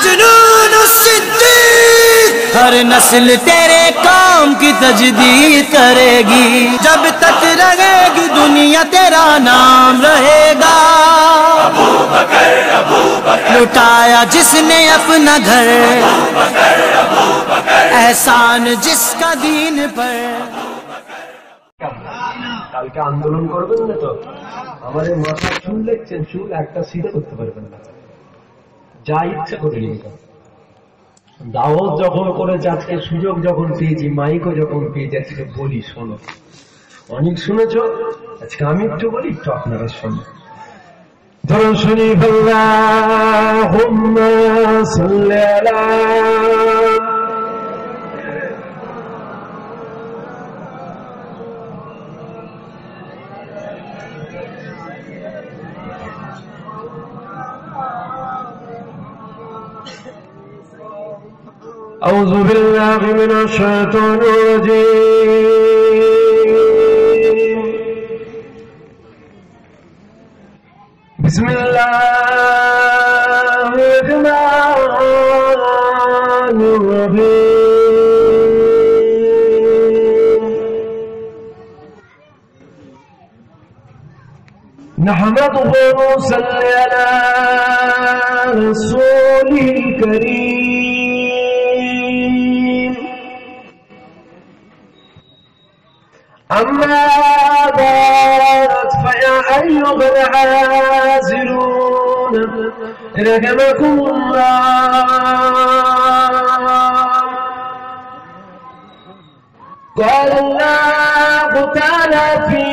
मजनून सिद्दीक। हर नस्ल तेरे काम की तजदीद करेगी, जब तक रहेगी दुनिया तेरा नाम रहेगा। अबू बकर लुटाया जिसने अपना घर, एहसान जिसका दीन पर। কালকে আন্দোলন করবেন না তো? আমাদের মাথায় চুল দেখছেন, চুল একটা সিধে করতে পারবেন না, যা ইচ্ছে করে নিন। দাওয়াত যখন করেছে, আজকে সুযোগ যখন পেয়েছি, মাইকও যখন পেয়েছি, আজকে বলি শোনো। অনেক শুনেছ, আজকে আমি একটু বলি, একটু আপনারা শোনো। ধরুন শরীফ আল্লাহুম্মা সাল্লি আলা أعوذ بالله من الشيطان الرجيم. بسم الله الرحمن الرحيم. نحمده ونصلي على رسوله الكريم. أما بعد فيا أيها العازلون رحمكم الله. قال الله تعالى في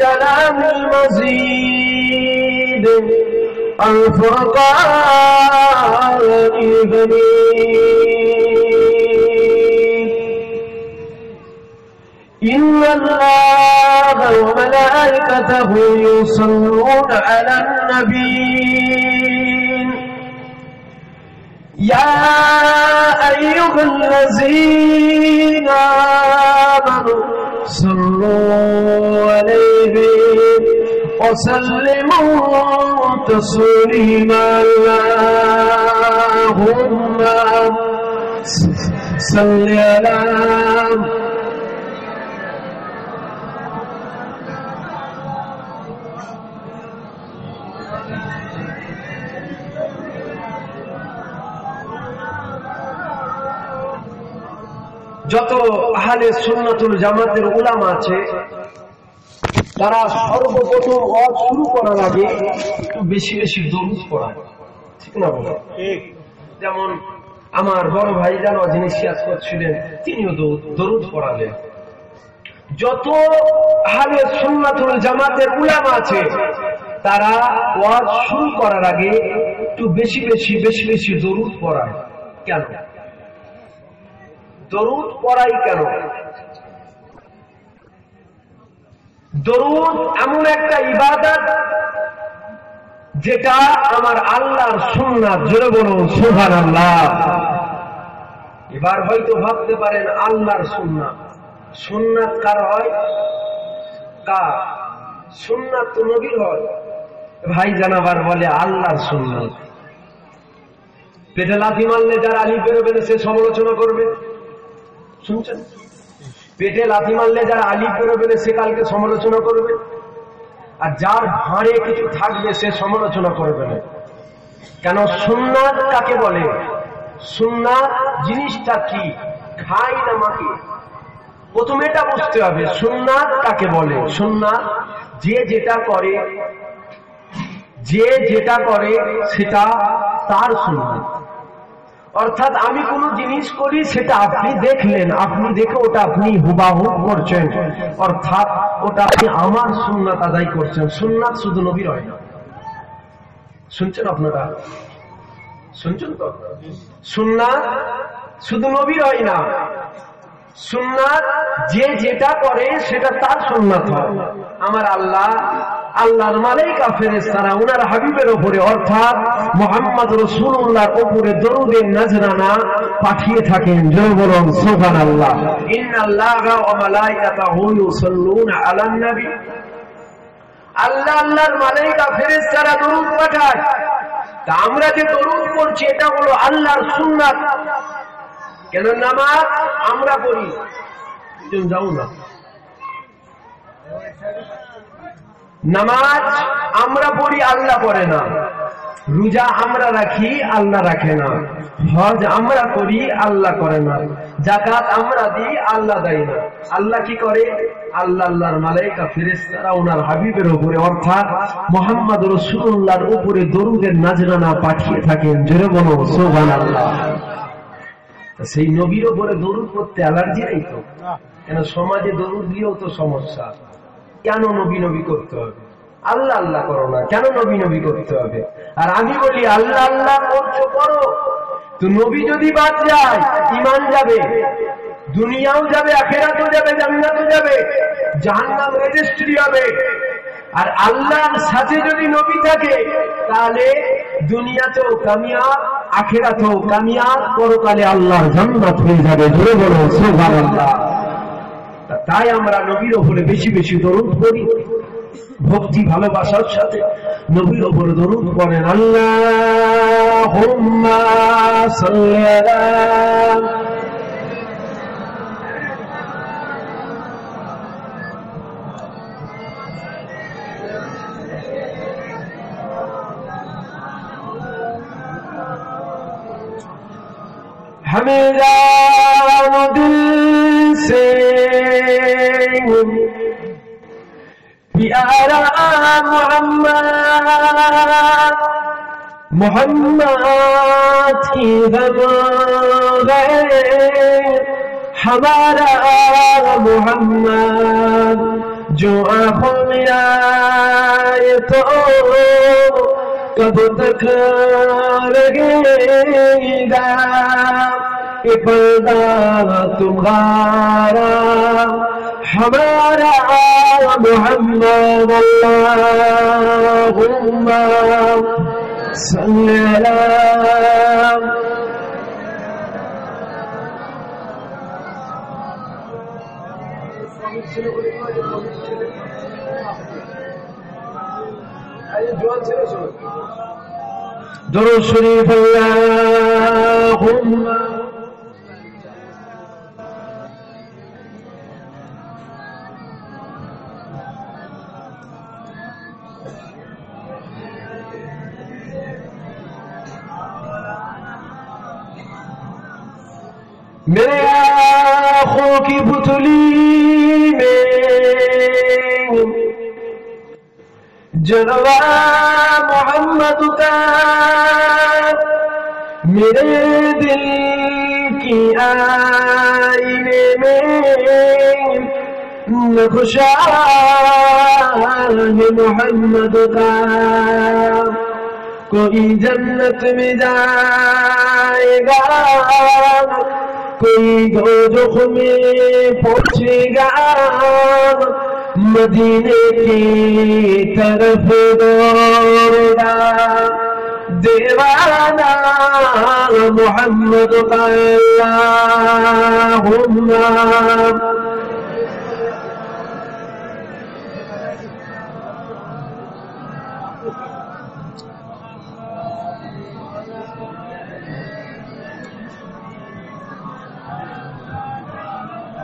كلام المزيد الفرقان الحميد. إن الله وملائكته يصلون على النبي يا أيها الذين آمنوا صلوا عليه وسلموا تسليما. اللهم صل على যত আহলে সুন্নাতুল জামাতের উলামা আছে, তারা সর্বপ্রথম ওয়াজ শুরু করার আগে একটু বেশি বেশি দরুদ পড়ায়, ঠিক না বলো? যেমন আমার বড় ভাই জানো, যিনি সিয়াজ করছিলেন, তিনিও দরুদ পড়ালেন। যত আহলে সুন্নাতুল জামাতের উলামা আছে, তারা ওয়াজ শুরু করার আগে একটু বেশি বেশি দরুদ পড়ায়। কেন দরুদ পড়াই? কেন? দরুদ এমন একটা ইবাদত যেটা আমার আল্লাহর সুন্নাত। জোরে বলুন সুবহানাল্লাহ। এবার হয়তো ভাবতে পারেন আল্লাহর সুন্নাত, সুন্নাত কার হয়? কার? সুন্নাত তো নবীর হয়। ভাই জানাবার বলে আল্লাহর সুন্নাত। পেটে লাথি মারলে যার আলী বেরোবে সে সমালোচনা করবে, শুনছেন? পেটে লাথি মারলে যারা আলিফ বেরোবে সে কালকে সমালোচনা করবে, আর যার ভাঁড়ে কিছু থাকবে সে সমালোচনা করবে না। কেন? সুন্নাত কাকে বলে? সুন্নাত জিনিসটা কি? খাই না মাকে? প্রথমে এটা বুঝতে হবে সুন্নাত কাকে বলে। সুন্নাত যে যেটা করে সেটা তার সুন্নাত। অর্থাৎ আমি কোন জিনিস করি, সেটা আপনি দেখলেন, আপনি দেখে ওটা আপনি হুবাহুব করছেন, অর্থাৎ ওটা আপনি আমার সুন্নাত আদায় করছেন। সুন্নাত শুধু নবীর হয় না। শুনছেন আপনারা? শুনছেন তো? সুন্নাত শুধু নবীর হয় না, সুন্নাত যে যেটা করে সেটা তার সুন্নাত হয়। আমার আল্লাহর মালায়েকা ফেরেশতারা ওনার হাবিবের উপরে অর্থাৎ মুহাম্মদ রাসূলুল্লাহর উপরে দরুদে নজরানা পাঠিয়ে থাকেন। জোরে বলুন সুবহানাল্লাহ। ইন্নাল্লাহা ওয়া মালায়েকাতাহু ইউসাল্লুনা আলান নবী। আল্লাহর মালায়েকা ফেরেশতারা দরুদ পাঠায়। তা আমরা যে দরুদ পড়ছি এটা হলো আল্লাহর সুন্নাত। কেন নামাজ আমরা পড়ি, তুমি যাও না, নামাজ আমরা পড়ি আল্লাহ পড়ে না, রোজা আমরা রাখি আল্লাহ রাখে না, হজ আমরা করি আল্লাহ করে না, যাকাত আমরা দিই আল্লাহ দেয় না। আল্লাহ কি করে? আল্লাহ আল্লাহর মালায়েকা ফেরেশতারা ওনার হাবিবের উপরে অর্থাৎ মুহাম্মদ রাসূলুল্লাহর উপরে দরুদের নাজরানা পাঠিয়ে থাকেন। জোরে বলো সুবহানাল্লাহ। সেই নবীর উপরে দরুদ পড়তে অ্যালার্জি নেই তো? কেন সমাজে দরুদ দিয়েও তো সমস্যা। কেন নবী নবী করতে হবে? আল্লাহ আল্লাহ করো না, কেন নবী নবী করতে হবে? আর আমি বলি আল্লাহ আল্লাহ করছো করো, তো নবী যদি বাদ যায় ঈমান যাবে, দুনিয়াও যাবে, আখিরাতও যাবে, জান্নাতও যাবে, জাহান্নাম রেজিস্ট্রি হবে। আর আল্লাহর সাথে যদি নবী থাকে তাহলে দুনিয়াতেও কামিয়াব, আখিরাতেও কামিয়াব, পরকালে আল্লাহর জান্নাত হয়ে যাবে। জোরে বলো সুবহানাল্লাহ। তাই আমরা নবীর উপরে বেশি বেশি দরুদ পড়ি, ভক্তি ভালোবাসার সাথে নবীর উপরে দরুদ পড়েন। আল্লাহুম্মা সাল্লি আলা हमें जानो दिल से प्यारा मोहम्मद, मोहम्मद की गम गए हमारा मोहम्मद, जो आँखों में आए तो कब तक लगेगा ये पर्दा तुम्हारा हमारा मोहम्मद। अल्लाहुम्मा सल्ली अला दुरूद शरीफ। अल्लाहुम्मा मेरे आँखों की पुतली में जलवा मोहम्मद का, मेरे दिल की आईने में नक्शा है मोहम्मद का। कोई जन्नत में जाएगा, कोई दोज़ख में पहुंचेगा, मदीने की तरफ दौड़ेगा दीवाना मोहम्मद का। अल्लाहुम्मा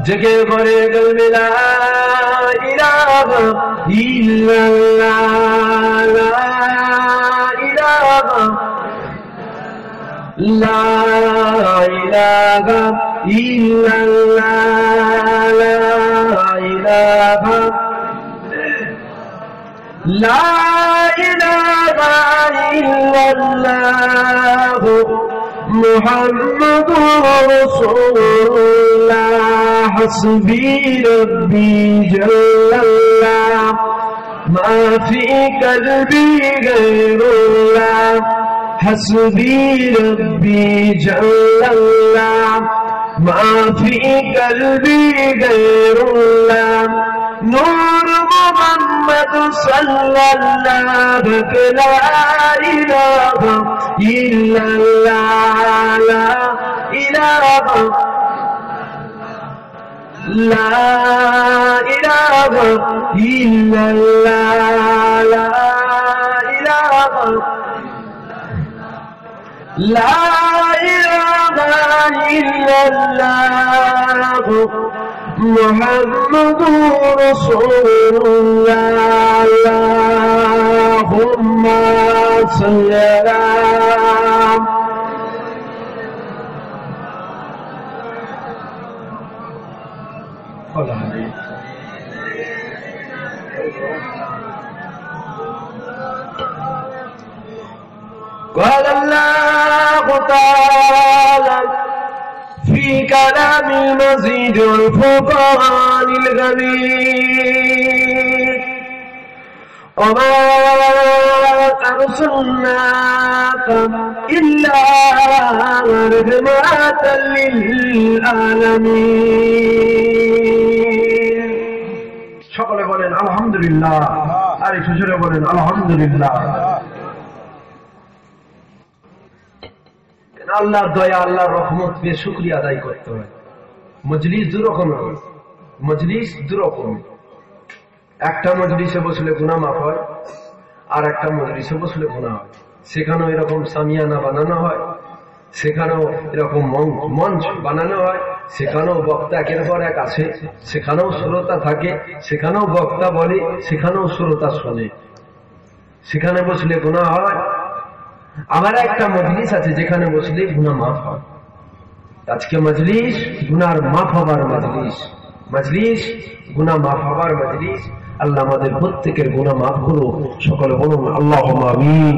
जगह करे गल मिला इलाहा इल्लल्लाह, ला इलाहा ला इलाहा इल्लल्लाह, ला इलाहा ला इलाहा इल्लल्लाह मुहम्मदुर रसूलुल्लाह। हस्बी रब्बी जल्लल्लाह मा फी कल्बी गैरुल्लाह। हस्बी रब्बी जल्लल्लाह मा फी कल्बी गैरुल्लाह। नूर मोहम्मद सल्लल्लाहु ला इलाहा इल्लल्लाह, ला इलाहा ला इलाहा इल्लल्लाह, ला इलाहा লা ইলাহা ইল্লাল্লাহ মুহাম্মাদুর রাসূলুল্লাহ আল্লাহুম্মা সাল্লি আলা قال الله تعالى في كلام المزيد والفرقان الغميد وما أرسلناك إلا رحمة للعالمين সকলে বলেন আলহামদুলিল্লাহ আর একটু জোরে বলেন আলহামদুলিল্লাহ। আল্লাহর দয়া আল্লাহর রহমত পেয়ে শুকরিয়া আদায় করতে হয়। মজলিস দু রকম, একটা মজলিসে বসলে গুনাহ মাফ হয়, আর একটা মজলিসে বসলে গুনাহ হয়। সেখানেও এরকম সামিয়ানা বানানো হয়, সেখানেও এরকম মঞ্চ বানানো হয়, সেখানেও বক্তা একের পর এক আসে, সেখানেও শ্রোতা থাকে, সেখানেও বক্তা বলে, সেখানেও শ্রোতা শোনে। সেখানে বসলে গুনাহ হয়। আমার একটা মজলিস আছে যেখানে বসলে গুনাহ মাফ হয়। আজকে মজলিস গুনার মাফ হবার মজলিস গুনাহ মাফ হবার মজলিস। আল্লাহ আমাদের প্রত্যেকের গুনাহ মাফ করো, সকলে বলুন আল্লাহুম্মা আমিন।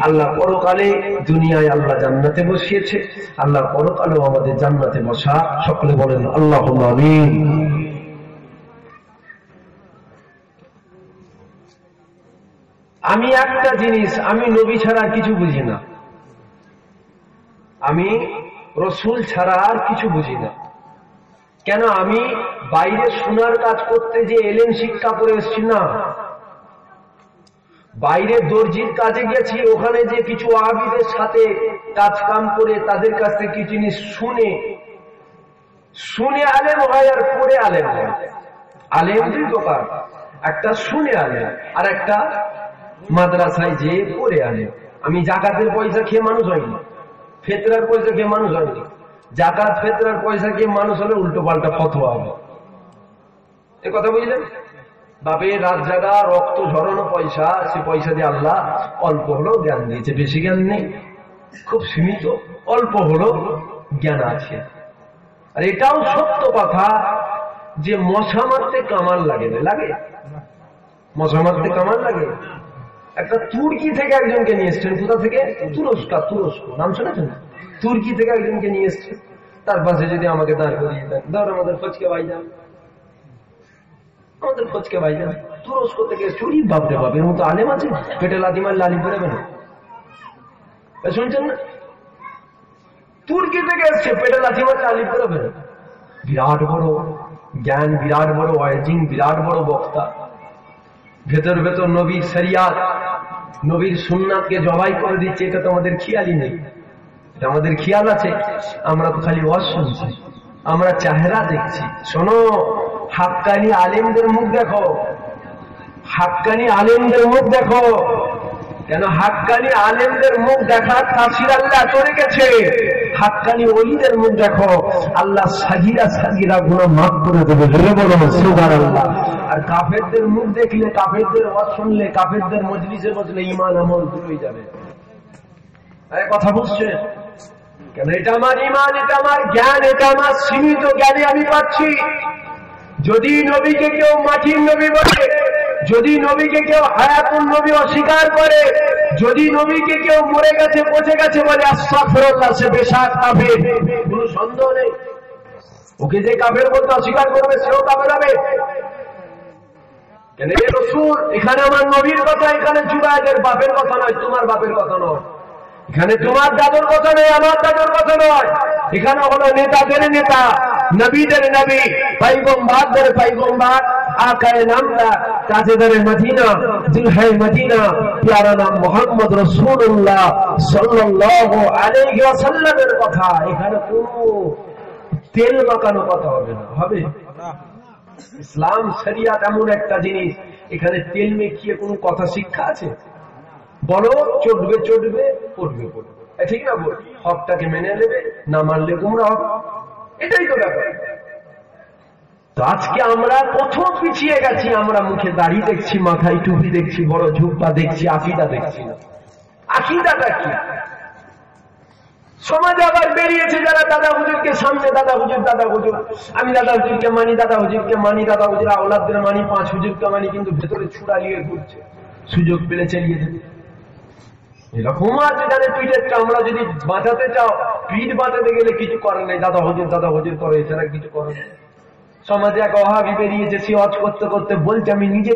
আল্লাহ পরকালে দুনিয়ায় আল্লাহ জান্নাতে বসিয়েছে, আল্লাহ পরকালেও আমাদের জান্নাতে বসা, সকলে বলেন আল্লাহুম্মা আমিন। আমি একটা জিনিস, আমি নবী ছাড়া আর কিছু বুঝি না, আমি রসুল ছাড়া আর কিছু বুঝি না। কেন? আমি বাইরে শোনার কাজ করতে যে এলেম শিক্ষা করে এসছি না, বাইরে দর্জির কাজে গেছি, ওখানে যে কিছু আবিদের সাথে কাজ কাম করে তাদের কাছ থেকে কিছু জিনিস শুনে আলেম হয় আর পড়ে আলেম হয়। আলেম দুই প্রকার, একটা শুনে আলেম আর একটা মাদ্রাসায় যে পড়ে আলেম। আমি জাকাতের পয়সা খেয়ে মানুষ হয়নি, ফেতরার পয়সা খেয়ে মানুষ হয়নি। জাকাত ফেতরার পয়সা খেয়ে মানুষ হলে উল্টো পাল্টা ফতোয়া হবে, এ কথা বুঝলেন? বাপের রাত জাগা রক্ত ঝরানো পয়সা, সে পয়সা দিয়ে আল্লাহ অল্প হলেও জ্ঞান দিয়েছে, বেশি জ্ঞান নেই, খুব সীমিত, অল্প হলেও জ্ঞান আছে। আর এটাও সত্য কথা যে মশা মারতে কামাল লাগে না, লাগে? মশা মারতে কামাল লাগে। একটা তুর্কি থেকে একজনকে নিয়ে এসছেন, কোথা থেকে? তুরস্ক, নাম শুনেছেন? তুর্কি থেকে একজনকে নিয়ে এসছেন, তার পাশে যদি আমাকে দাঁড় করিয়ে দেন, ধর আমাদের ফচকে ভাইজান, তুরস্ক থেকে চুরি, বাপরে বাপ, এর মতো আলেম আছে, পেটে লাথি মার লালি বেরোবে না, শুনছেন না? তুর্কি থেকে এসছে, পেটে লাথি মার লালি বেরোবে না। বিরাট বড় জ্ঞান, বিরাট বড় ওয়াইজিং, বিরাট বড় বক্তা। ভেতর নবীর শরিয়াত, নবীর সুন্নাতকে জবাই করে দিচ্ছে, এটা তো আমাদের খেয়ালই নেই। এটা আমাদের খেয়াল আছে? আমরা তো খালি ওয়াজ শুনছি, আমরা চেহারা দেখছি। শোনো, হাক্কানি আলেমদের মুখ দেখো, হাক্কানি আলেমদের মুখ দেখো। কেন? হাক্কানি আলেমদের মুখ দেখার তাসির আল্লাহ চলে গেছে। হাক্কানি ওলিদের মুখ দেখো, আল্লাহ সাগিরা গুনাহ মাফ করে দেবে, বলো সুবহানাল্লাহ। আর কাফেরদের মুখ দেখলে, কাফেরদের ওয়াজ শুনলে, কাফেরদের মজলিসে বসলে ঈমান আমল দুটোই যাবে। কথা বুঝছে? কেন? এটা আমার ঈমান, এটা আমার জ্ঞান, এটা আমার সীমিত জ্ঞানে আমি পাচ্ছি। যদি নবীকে কেউ মাটির নবী বলে, যদি নবীকে কেউ হায়াতুন নবী অস্বীকার করে, যদি নবীকে কেউ মরে গেছে, পচে গেছে বলে, আস্তাগফিরুল্লাহ, সে বেশাক কাফের, কোনো সন্দেহ নেই। ওকে যে কাফের বলতে অস্বীকার করবে, সেও কাফের হবে। কেন? এ রাসূল, এখানে আমার নবীর কথা, এখানে জুবায়েদের বাপের কথা নয়, তোমার বাপের কথা নয়, এখানে তোমার দাদুর কথা নয়, আমার দাদুর কথা নয়। এখানে হলো নেতাদের নেতা, নবীদের নবী, পয়গম্বরদের পয়গম্বর, আকায়ে নামদার, তাজেদারে মদিনা, দুলহায়ে মদিনা, প্যারা নাম মুহাম্মদ রাসূলুল্লাহ সাল্লাল্লাহু আলাইহি ওয়াসাল্লামের কথা। এখানে কোনো তেল মাখানো কথা হবে না, হবে? ইসলাম শরিয়াত এমন একটা জিনিস, এখানে তেল মেখিয়ে কোনো কথা শিক্ষা আছে? বলো, চটবে, পড়বে। ঠিক না বল? হকটাকে মেনে নেবে, না মানলে গুমরাহ হবে, এটাই তো ব্যাপার। তো আজকে আমরা কত পিছিয়ে গেছি। আমরা মুখে দাড়ি দেখছি, মাথায় টুপি দেখছি, বড় ঝুঁকটা দেখছি, আকীদা দেখছি না। আকীদাটা কি? সমাজে আবার বেরিয়েছে যারা দাদা হুজুরকে সামনে দাদা হুজুর, আমি দাদা হুজুরকে মানি, দাদা হুজুরকে মানি, দাদা হুজুর আওলাদদের মানি, 5 হুজুরকে মানি, কিন্তু ভেতরে ছুড়া নিয়ে ঘুরছে, সুযোগ পেলে চালিয়ে দেবে। এরকম আছে যাদের পিঠের চামড়া যদি বাঁচাতে চাও, পিঠ বাঁচাতে গেলে কিছু করার নেই, দাদা হুজুর করে, এছাড়া কিছু করার নেই। সমাজে এক অহাবি বেরিয়েছে, সে ওয়াজ করতে করতে বলছে, আমি নিজে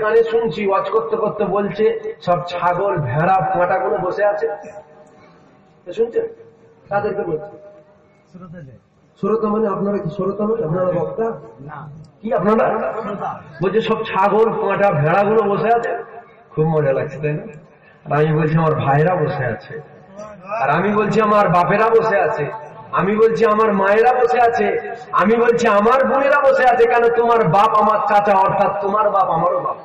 কানে শুনেছি, ওয়াজ করতে করতে বলছে, সব ছাগল ভেড়া পাঁটাগুলো বসে আছে, শুনছেন? তাদেরকে বলছে শ্রোতা, মানে আপনারা কি শ্রোতা? মানে আপনারা বক্তা কি? আপনারা বলছে সব ছাগল পাঁটা ভেড়াগুলো বসে আছে, খুব মজা লাগছে, তাই না? আর আমি বলছি আমার ভাইরা বসে আছে, আর আমি বলছি আমার বাপেরা বসে আছে, আমি বলছি আমার মায়েরা বসে আছে, আমি বলছি আমার বোনেরা বসে আছে। কেন? তোমার বাপ আমার চাচা, অর্থাৎ তোমার বাপ আমারও বাপ।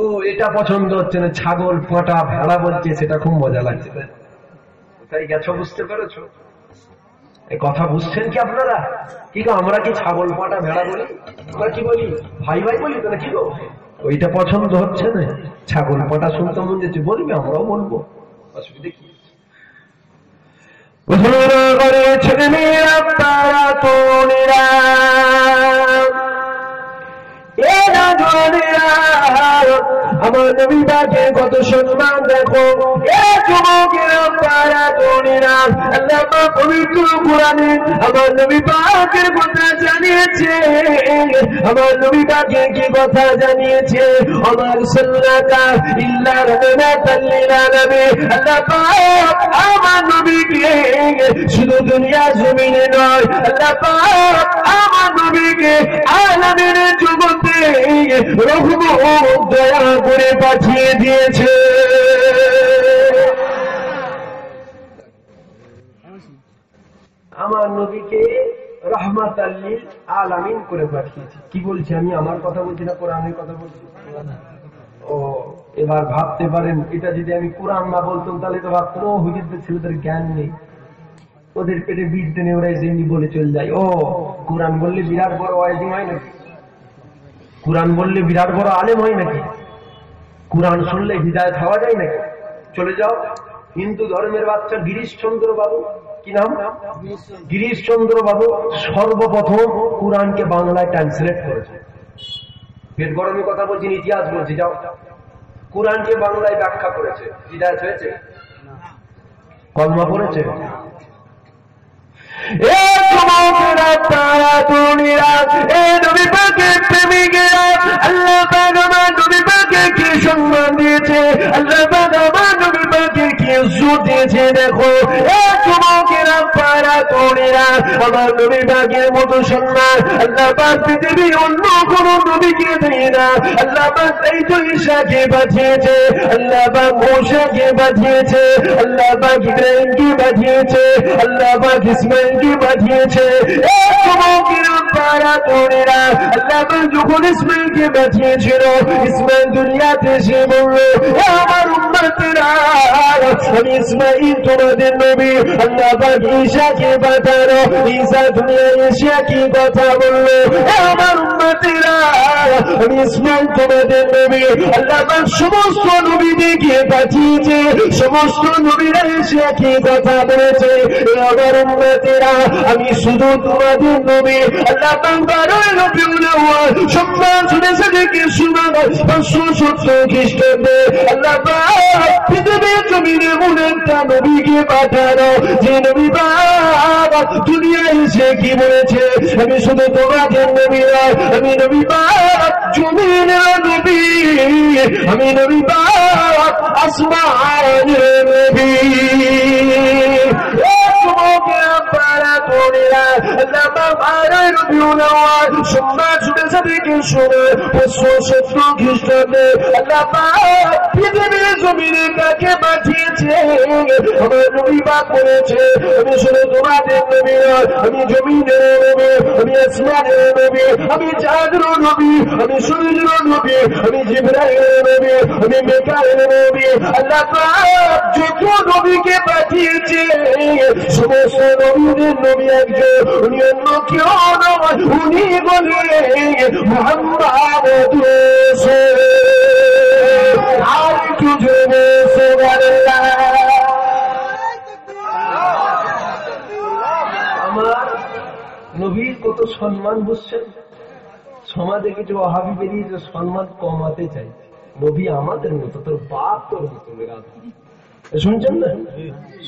ও, এটা পছন্দ হচ্ছে না, ছাগল পাঁটা ভেড়া বলছে, সেটা খুব মজা লাগছে। তাই গেছো, বুঝতে পেরেছো? এই কথা বুঝছেন কি আপনারা? কি গো, আমরা কি ছাগল পাঁটা ভেড়া বলি? আমরা কি বলি? ভাই ভাই বলি তো, না কি গো? ওইটা পছন্দ হচ্ছে না, ছাগল পাঁটা শুনতে মন যাচ্ছে, বলবে, আমরাও বলবো, অসুবিধা কি? ছেলেমেয়েরা, তারা তরুণীরা, আমার নবী পাকের কত সম্মান দেখো। যুবকেরা, তারা তরুণীরা, আল্লাহ পাক পবিত্র কোরআনে আমার নবী পাকের কথা জানিয়েছে। আমার নবী পাকে কি কথা জানিয়েছে? আমার সাল্লাল্লাহু ইল্লা রাহমাতাল লিল আলামিন। আল্লাহ পাক আমার নবীকে শুধু দুনিয়া জমিনে নয়, আল্লাহ পাক আমার নবীকে আলামিন জগতে রহমত দয়া করে পাঠিয়ে দিয়েছে। আমার নবীকে রহমাতাল লিল আলামিন করে পাঠিয়েছে। কি বলছি আমি? আমার কথা বলছি না, কোরআনের কথা বলছি। ও, এবার ভাবতে পারেন, এটা যদি আমি কোরআন না বলতাম তাহলে তো ভাবতাম ও হুজুরদের ছেলেদের জ্ঞান নেই, ওদের পেটে বিদ্যে নেই, ওরা এমনি বলে চলে যায়। ও, কোরআন বললে বিরাট বড় ওয়াইজিং হয় নাকি? কোরআন বললে বিরাট বড় আলেম হয় নাকি? কোরআন শুনলে হিদায়াত হওয়া যায় নাকি? চলে যাও, হিন্দু ধর্মের বাচ্চা গিরিশচন্দ্র বাবু, কি নাম? গিরিশচন্দ্র বাবু সর্বপ্রথম কোরআনকে বাংলায় ট্রান্সলেট করেছে। পেট গরমে কথা বলছি, ইতিহাস বলছি, যাও। কোরআনকে বাংলায় ব্যাখ্যা করেছে। হিদায়াত হয়েছে? কলমা পড়েছে? আল্লাহ পাক আমার নবী পাককে কি সম্মান দিয়েছে, আল্লাহ পাক আমার নবী পাককে কি ইজ্জত দিয়েছে। দেখো যুবকেরা, পাড়া তরুণীরা, আমার নবী পাকের মতো সম্মান আল্লাহ পাক পৃথিবীর অন্য কোন নবীকে দেয় না। আল্লাহ পাক এই তো ঈসাকে পাঠিয়েছে, আল্লাহ পাক মূসাকে পাঠিয়েছে, আল্লাহ পাক ইব্রাহিমকে পাঠিয়েছে, আল্লাহ পাক ইসমাঈলকে পাঠিয়েছে। যুবকেরা, পাড়া তরুণীরা, আল্লাহ পাক যখন ইসমাঈলকে পাঠিয়েছিল, ইসমাঈল দুনিয়াতে এসে বলল, আমার উম্মতেরা, আমি ইসমাঈল তোমাদের নবী। আল্লাহ পাক ঈসাকে পাঠালো, ঈসা দুনিয়ায় এসে কি কথা বললো, আমার উম্মতেরা, আমি ইসমাঈল তোমাদের নবী। আল্লাহ পাক সমস্ত নবীদেরকে পাঠিয়েছে, সমস্ত নবীরা এসে কি কথা বলেছে, আমার উম্মতেরা, আমি শুধু তোমাদের নবী। আল্লাহ পাক 12 রবিউল আউয়াল সম্মান শুনেছে দেখে শোনা 570 খ্রিস্টাব্দে আল্লাহ পাক পৃথিবীর জমিনে এমন একটা নবীকে পাঠানো, যে নবী পাক দুনিয়ায় এসে কি বলেছে, আমি শুধু তোমাদের নবী নয়, আমি নবী পাক জমিনের নবী, আমি নবী পাক আসমানের নবী। যুবকেরা, পাড়া তরুণীরা, আল্লাহ পাক 12 রবিউল আউয়াল সম্মান শুনেছে দেখে শুনে 570 খ্রিস্টাব্দে আল্লাহ পাক পৃথিবীর জমিনে কাকে পাঠিয়েছে? আমার নবী পাক বলেছে, আমি শুধু তোমাদের নবী নয়, আমি জমিনের নবী, আমি আসমানের নবী, আমি চাঁদের নবী, আমি সূর্যের নবী, আমি জিবরাইলের নবী, আমি মিকাইলের নবী। আল্লাহ পাক যত নবীকে পাঠিয়েছে সমস্ত নবীদের নবী একজন, উনি অন্য কেউ নয়, উনি বলেন মুহাম্মদ রাসূল। আর একটু জোরে সুবহানাল্লাহ। আমার নবীর কত সম্মান বুঝছেন? সমাজে কিছু ওয়াহাবি বেরিয়ে সম্মান কমাতে চাই। নবী আমাদের মতো, তোর বাপ তোর মতো। শুনছেন না?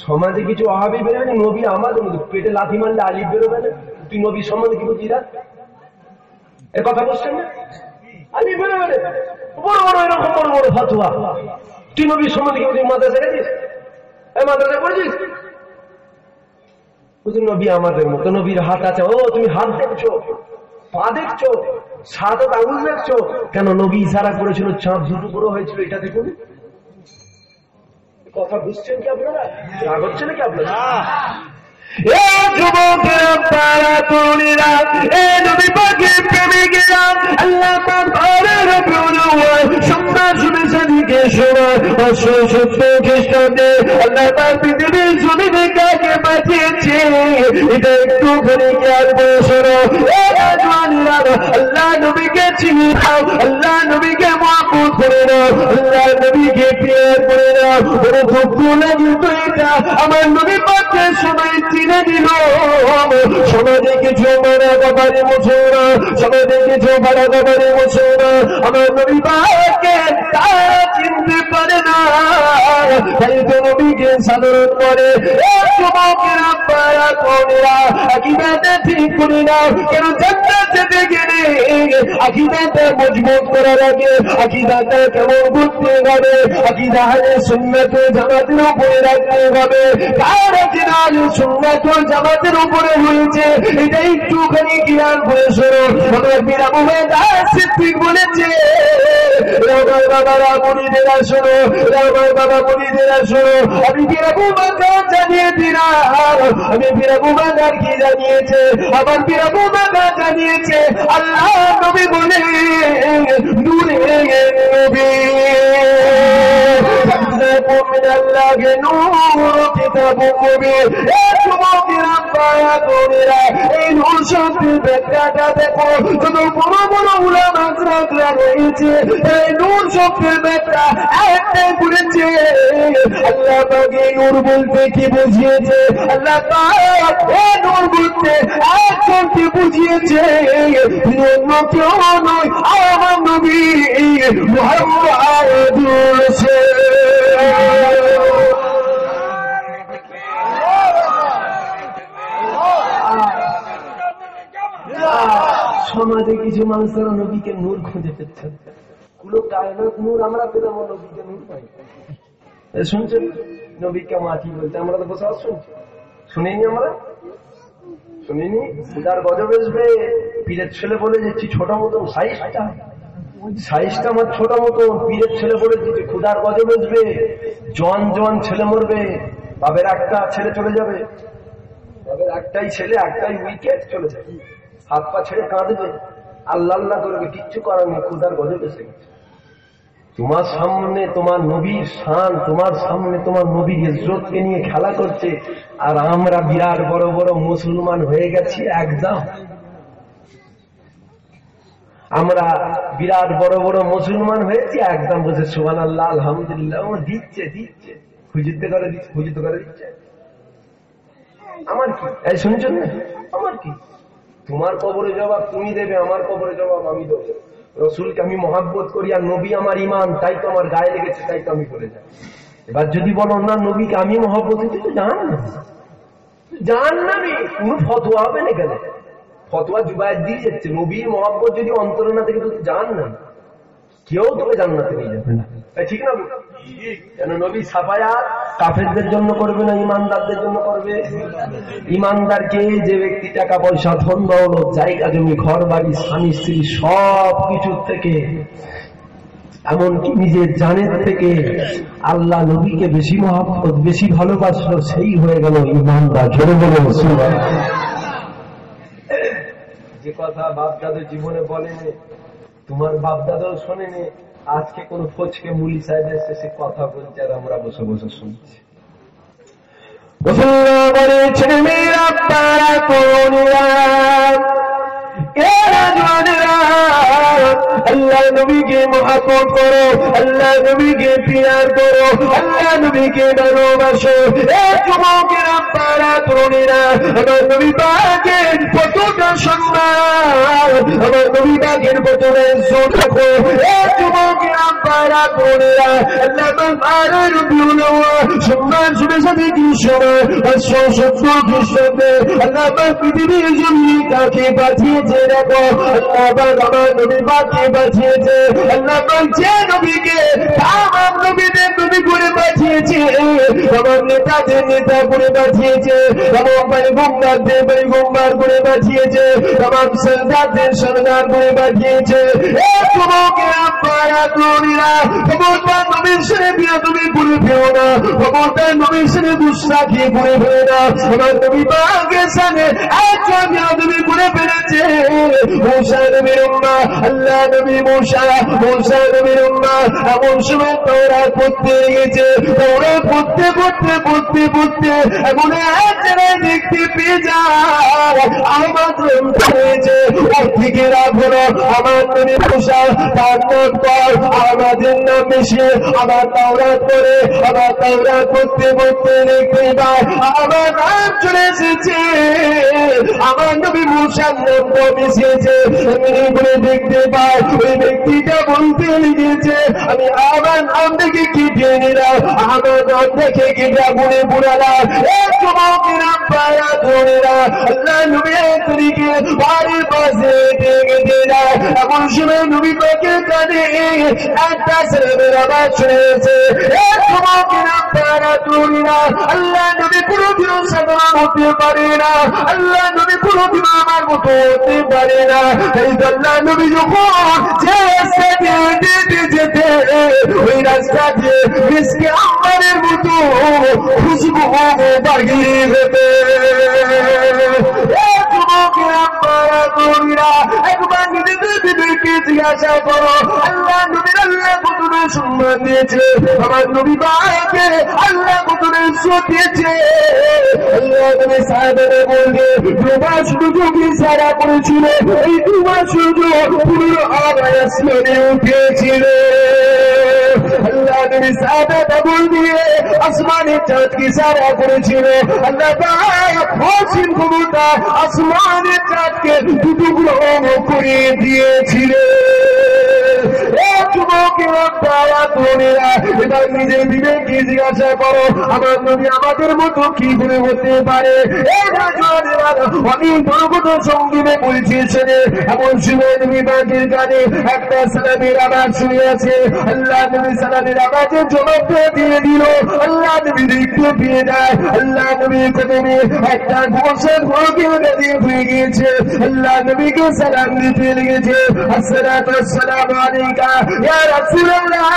সমাজে কিছু ওয়াহাবি বেরোবে, নবী আমাদের মতো। পেটে লাথি মারলে আলিফ বেরোবে না। তুই নবীর সম্বন্ধে কি বুঝি না? এ কথা বলছেন না? আলিফ বেরোবে না। বড় বড় এরকম বড় বড় ফতোয়া। তুই নবীর সম্বন্ধে কি বুঝি? মাদ্রাসা গেছিস? এই মাদ্রাসা পড়েছিস? বুঝলি নবী আমাদের মতো। নবীর হাত আছে। ও তুমি হাত দেখছো, পা দেখছো, 7 আঙুল দেখছো কেন? নবী ইশারা করেছিল, চাঁদ দুটো বড় হয়েছিল, এটা দেখুন। কথা বুঝছেন কি আপনারা? রাগ হচ্ছে নাকি আপনারা? যুবকেরা, পাড়া তরুণীরা, নবী পাকের প্রেমিকেরা, আল্লাহ পাক সম্মান শুনেছে দিকে সময় 570 খ্রিস্টাব্দে আল্লাহ পাক পৃথিবীর জমিনে কাকে পাঠিয়েছে এটা একটু করে খেয়াল করে শোনো। আল্লাহ নবীকে চিনি নাও, আল্লাহ নবীকে মহব্বত করে নাও, আল্লাহ নবীকে প্রিয় করে নাও। বড় দুঃখ লাগে তো এটা আমার নবী পাকের সবাই চিনে দিল। সমাজে কিছু মারা ব্যাপারে মুছে না, সমাজে কিছু ভালো ব্যাপারে মুছে না। আমার নবী পাককে তারা চিনতে পারে না, তাই তো নবীকে সাধারণ করে। যুবকেরা, পাড়া তরুণীরা, আকীদাটা ঠিক করে নাও। কেন জান্নাত যেতে গেলে আকীদাটা মজবুত করার আগে আকীদাটা কেমন বুঝতে হবে, আকীদা আহলে সুন্নাত ওয়াল জামাতের উপরে রাখতে হবে। কার আকীদা আহলে সুন্নাত ওয়াল জামাতের উপরে হয়েছে এটা একটুখানি জ্ঞান করে শোনো। আমার পীর আবু বকর সিদ্দিক বলেছে, আমার বাবারা মুরিদেরা শোনো, আমার বাবা মুরিদেরা শোনো, আমি পীর আবু বকর জানিয়ে দিলাম। আমি পীর আবু বকর কি জানিয়েছে? আমার পীর আবু বকর জানিয়েছে আল্লাহ নবী বলে নূরে নবী আল্লাহকে নূর কিতাব মুবিন। যুবকেরা, পাড়া তরুণীরা, এই নূর শব্দের ব্যাখ্যাটা দেখো। যত বড় বড় উলামা কেরামরা রয়েছে এই নূর শব্দের ব্যাখ্যা একটাই করেছে। আল্লাহ পাক এই নূর বলতে কি বুঝিয়েছে? আল্লাহ পাক এই নূর বলতে একজনকে বুঝিয়েছে, অন্য কেউ নয়, আমার নবী মুহাম্মদ রাসূল। সমাজে কিছু মানুষেরা নবীকে নূর খুঁজে পেচ্ছেন। পুরো কায়নাত নূর আমরা পেলাম, নবীকে নূর পাই। শুনছেন নবীকে মাটি বলতে? আমরা তো বসে শুনছি, শুনিনি? আমরা শুনিনি? খুদার গজব আসবে। পীরের ছেলে বলে যাচ্ছি ছোট মতন সাইজটা আমার ছোট মতন। পীরের ছেলে বলে দিচ্ছে খুদার গজব আসবে, জন জন ছেলে মরবে, বাবের একটা ছেলে চলে যাবে, বাবের একটাই ছেলে, একটাই উইকেট চলে যাবে, হাত পা ছেড়ে কাঁদবে, আল্লাহ আল্লাহ করবে, কিচ্ছু করার নেই, খুদার গজব এসে গেছে। তোমার সামনে তোমার নবীর শান, তোমার সামনে তোমার নবীর ইজ্জতকে নিয়ে খেলা করছে, আর আমরা বিরাট বড় বড় মুসলমান হয়ে গেছি একদম। আমরা বিরাট বড় বড় মুসলমান হয়েছি একদম, বলছে সুবহানাল্লাহ আলহামদুলিল্লাহ, দিচ্ছে দিচ্ছে খুঁজিতে করে দিচ্ছে, খুঁজিতে করে দিচ্ছে। আমার কি? এই শুনছেন না? আমার কি? তোমার কবরে জবাব তুমি দেবে, আমার কবরে জবাব আমি দেবো। রসুলকে আমি মহাব্বত করি আর নবী আমার ইমান, তাই তো আমার গায়ে লেগেছে, তাই তো আমি করে যাই। এবার যদি বলো না নবীকে আমি মহাব্বত করি, তো জান না কোন ফতোয়া হবে না। কেন ফতোয়া জুবায়ের দিয়ে যাচ্ছে? নবীর মহাব্বত যদি অন্তরে না থেকে তুই জান না, কেউ তোকে জান্নাতে নিয়ে যাবে না। ঠিক না? কেন নবী সাফায়াত কাফেরদের জন্য করবে না ইমানদারদের জন্য করবে? ইমানদারকে যে ব্যক্তি টাকা পয়সা ধন দৌলত জায়গা জমি ঘর বাড়ি স্বামী স্ত্রী সব কিছুর থেকে এমনকি নিজের জানের থেকে আল্লাহ নবীকে বেশি মহব্বত বেশি ভালোবাসলো, সেই হয়ে গেল ইমানদার। জোরে বলে সুবহানাল্লাহ। যে কথা বাপ দাদু জীবনে বলেনি, তোমার বাপ দাদাও শোনেনি, আজকে কোন ফোচকে মুলি সাহেব এসে সে কথা বলছে আর আমরা বসে বসে শুনছি। বলেছেন মেয়েরা তারা আল্লাহ নবীকে মহব্বত করো, আল্লাহ নবীকে প্যার করো, আল্লাহ নবীকে ভালোবাসো। যুবকেরা তারা তরুণীরা আমার নবী পাকের কতটা সম্মান, আমার নবী পাকের কতটা ইজ্জত রাখো। যুবকেরা তারা তরুণীরা আল্লাহ পাকের সম্মান শুনে সাথে কি সময় 570 খ্রিস্টাব্দে আল্লাহ পাক পৃথিবীর জমিনে কাকে পাঠিয়েছে দেখো। আল্লাহ পাক আমার নবী পাককে পাঠিয়েছে। আল্লাহ পাক যে নবীকে আমার নবীদের নবী করে পাঠিয়েছে, আমার নেতাদের নেতা করে পাঠিয়েছে, আমার পয়গম্বরদের পয়গম্বর করে পাঠিয়েছে, আমার সরদারদের সরদার করে পাঠিয়েছে। যুবকেরা আপনারা তরুণীরা খবরদার নবীর সাথে বিয়াদবি করে ফেলো না, খবরদার নবীর সাথে গুস্তাখি করে ফেলো না। আমার নবী পাকের সাথে একটা বিয়াদবি করে ফেলেছে মুসা নবীর উম্মাহ। আল্লাহ নবী মুসা নবীর উম্মাহ এমন সময় তাওরাত পড়তে গেছে, তাওরাত পড়তে পড়তে পড়তে পড়তে এমন এক জায়গায় দেখতে পেয়ে যায় আমার হয়েছে থেকে রাখো আমার নবী মুসা তার নাম পর আমাদের নাম বেশি আবার তাওরাত করে আবার তাওরাত পড়তে পড়তে দেখতে পায় আমার নাম চলে এসেছে, আমার নবী মুসার নাম মিশিয়েছে। বলে দেখতে পায় ওই ব্যক্তিটা বলতে লেগেছে আমি আমার নাম দেখে কেটে নিলাম, আমার নাম দেখে কেটে বলে বুড়ালাম। যুবকেরা পায়া ধরেরা আল্লাহ নবী তরিকে বাড়ির পাশে দেখে যায়। এমন সময় নবী পাকের কানে একটা ছেলেমেয়ের আওয়াজ শুনেছে। যুবকেরা পায়া ধরেরা আল্লাহ নবী কোনোদিনও সাধারণ হতে পারে না, আল্লাহ নবী কোনোদিনও আমার মতো হতে পারে না। এই আল্লাহ নবী যখন যে রাস্তা দিয়ে যেতে ওই রাস্তা দিয়ে মিসকে আম্বারের মতো খুশবু বাগিয়ে যেতে। একবার নিজেদেরকে জিজ্ঞাসা করো আল্লাহ নবীর আল্লাহ কতটা সম্মান দিয়েছে, আমার নবী পাকে আল্লাহ কতটা ইজ্জত দিয়েছে। আল্লাহ নবী সাহাবাদের বলবে তোমার শুধু সারা করেছিল, এই তোমার শুধু পুরো আওয়াজ আসমানে উঠেছিল। আল্লাহ নবী সাহাবাদের বলবে আসমানের চাঁদকে সারা করেছিল, আল্লাহ পাক অসীম ক্ষমতা আসমানের চাঁদকে দুটুকরো করে দিয়েছিল। এবার নিজের বিবেককে জিজ্ঞাসা করো আমার নবী আমাদের মতো কি করে হতে পারে? অনেক বড় বড় সঙ্গীতে বলছে শোনে এমন সময় নবী পাকের কানে একটা সালামের আওয়াজ শুনে আছে। আল্লাহ নবী সালামের আওয়াজের জবাব দিয়ে দিল। আল্লাহ নবী দেখতে পেয়ে যায় আল্লাহ নবীর কদমে একটা ঘোষের ঘরকে দাঁড়িয়ে হয়ে গিয়েছে। আল্লাহ নবীকে সালাম দিতে লেগেছে আসসালাতু ওয়াসসালামু আলাইকা ইয়া রাসূলুল্লাহ,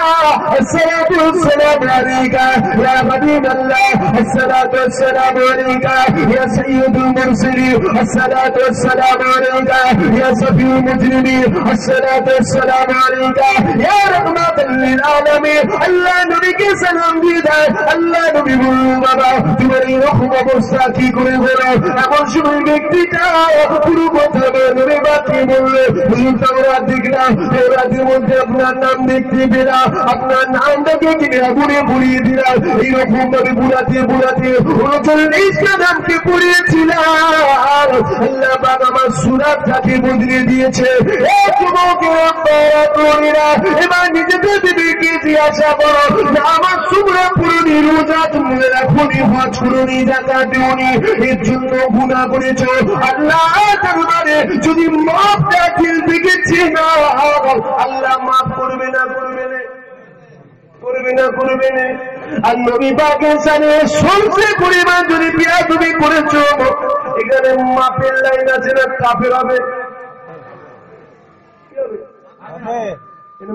আসসালাতু ওয়াসসালামু আলাইকা ইয়া হাবিবাল্লাহ, আসসালাতু ওয়াসসালামু আলাইকা ইয়া সাইয়্যিদুল মুরসালিন, আসসালাতু ওয়াসসালামু আলাইকা ইয়া সাফিউল মুজরিমিন, আসসালাতু ওয়াসসালামু আলাইকা ইয়া রাহমাতাল লিল আলামিন। আল্লাহ নবীকে সালাম দিয়ে দেয়। আল্লাহ নবী বললেন বাবা তোমার এই রকম অবস্থা কি করে হলো? এমন সময় ব্যক্তিটা পুরো কথা নবী বাকি বললো হুজুর তাওরাত দেখলাম, তাওরাতের মধ্যে আপনার নাম দেখতে পেলাম, আপনার নামটাকে কিনে আগুনে পুড়িয়ে দিলাম। এইরকম ভাবে বুড়াতে বুড়াতে 39টা নামকে পুড়িয়েছিলাম। আল্লাহ পাক আমার সুরাতটাকে বদলে দিয়েছে। এবার নিজেদের বিবেকে জিজ্ঞাসা করো আমার সুরা পুরনি রোজা তুমি রাখোনি, হজ করোনি, যাকাত দিওনি, এর জন্য গুনাহ করেছো। আল্লাহ দরবারে যদি মাফ চাইতে গেছি না আল্লাহ মাফ করবে না করবে না? করবে না করবে না। আর নবী পাকের সামনে সবচেয়ে পরিমাণ যদি বিয়াদবি করেছো, এখানে মাপের লাইন আছে না কাফের হবে?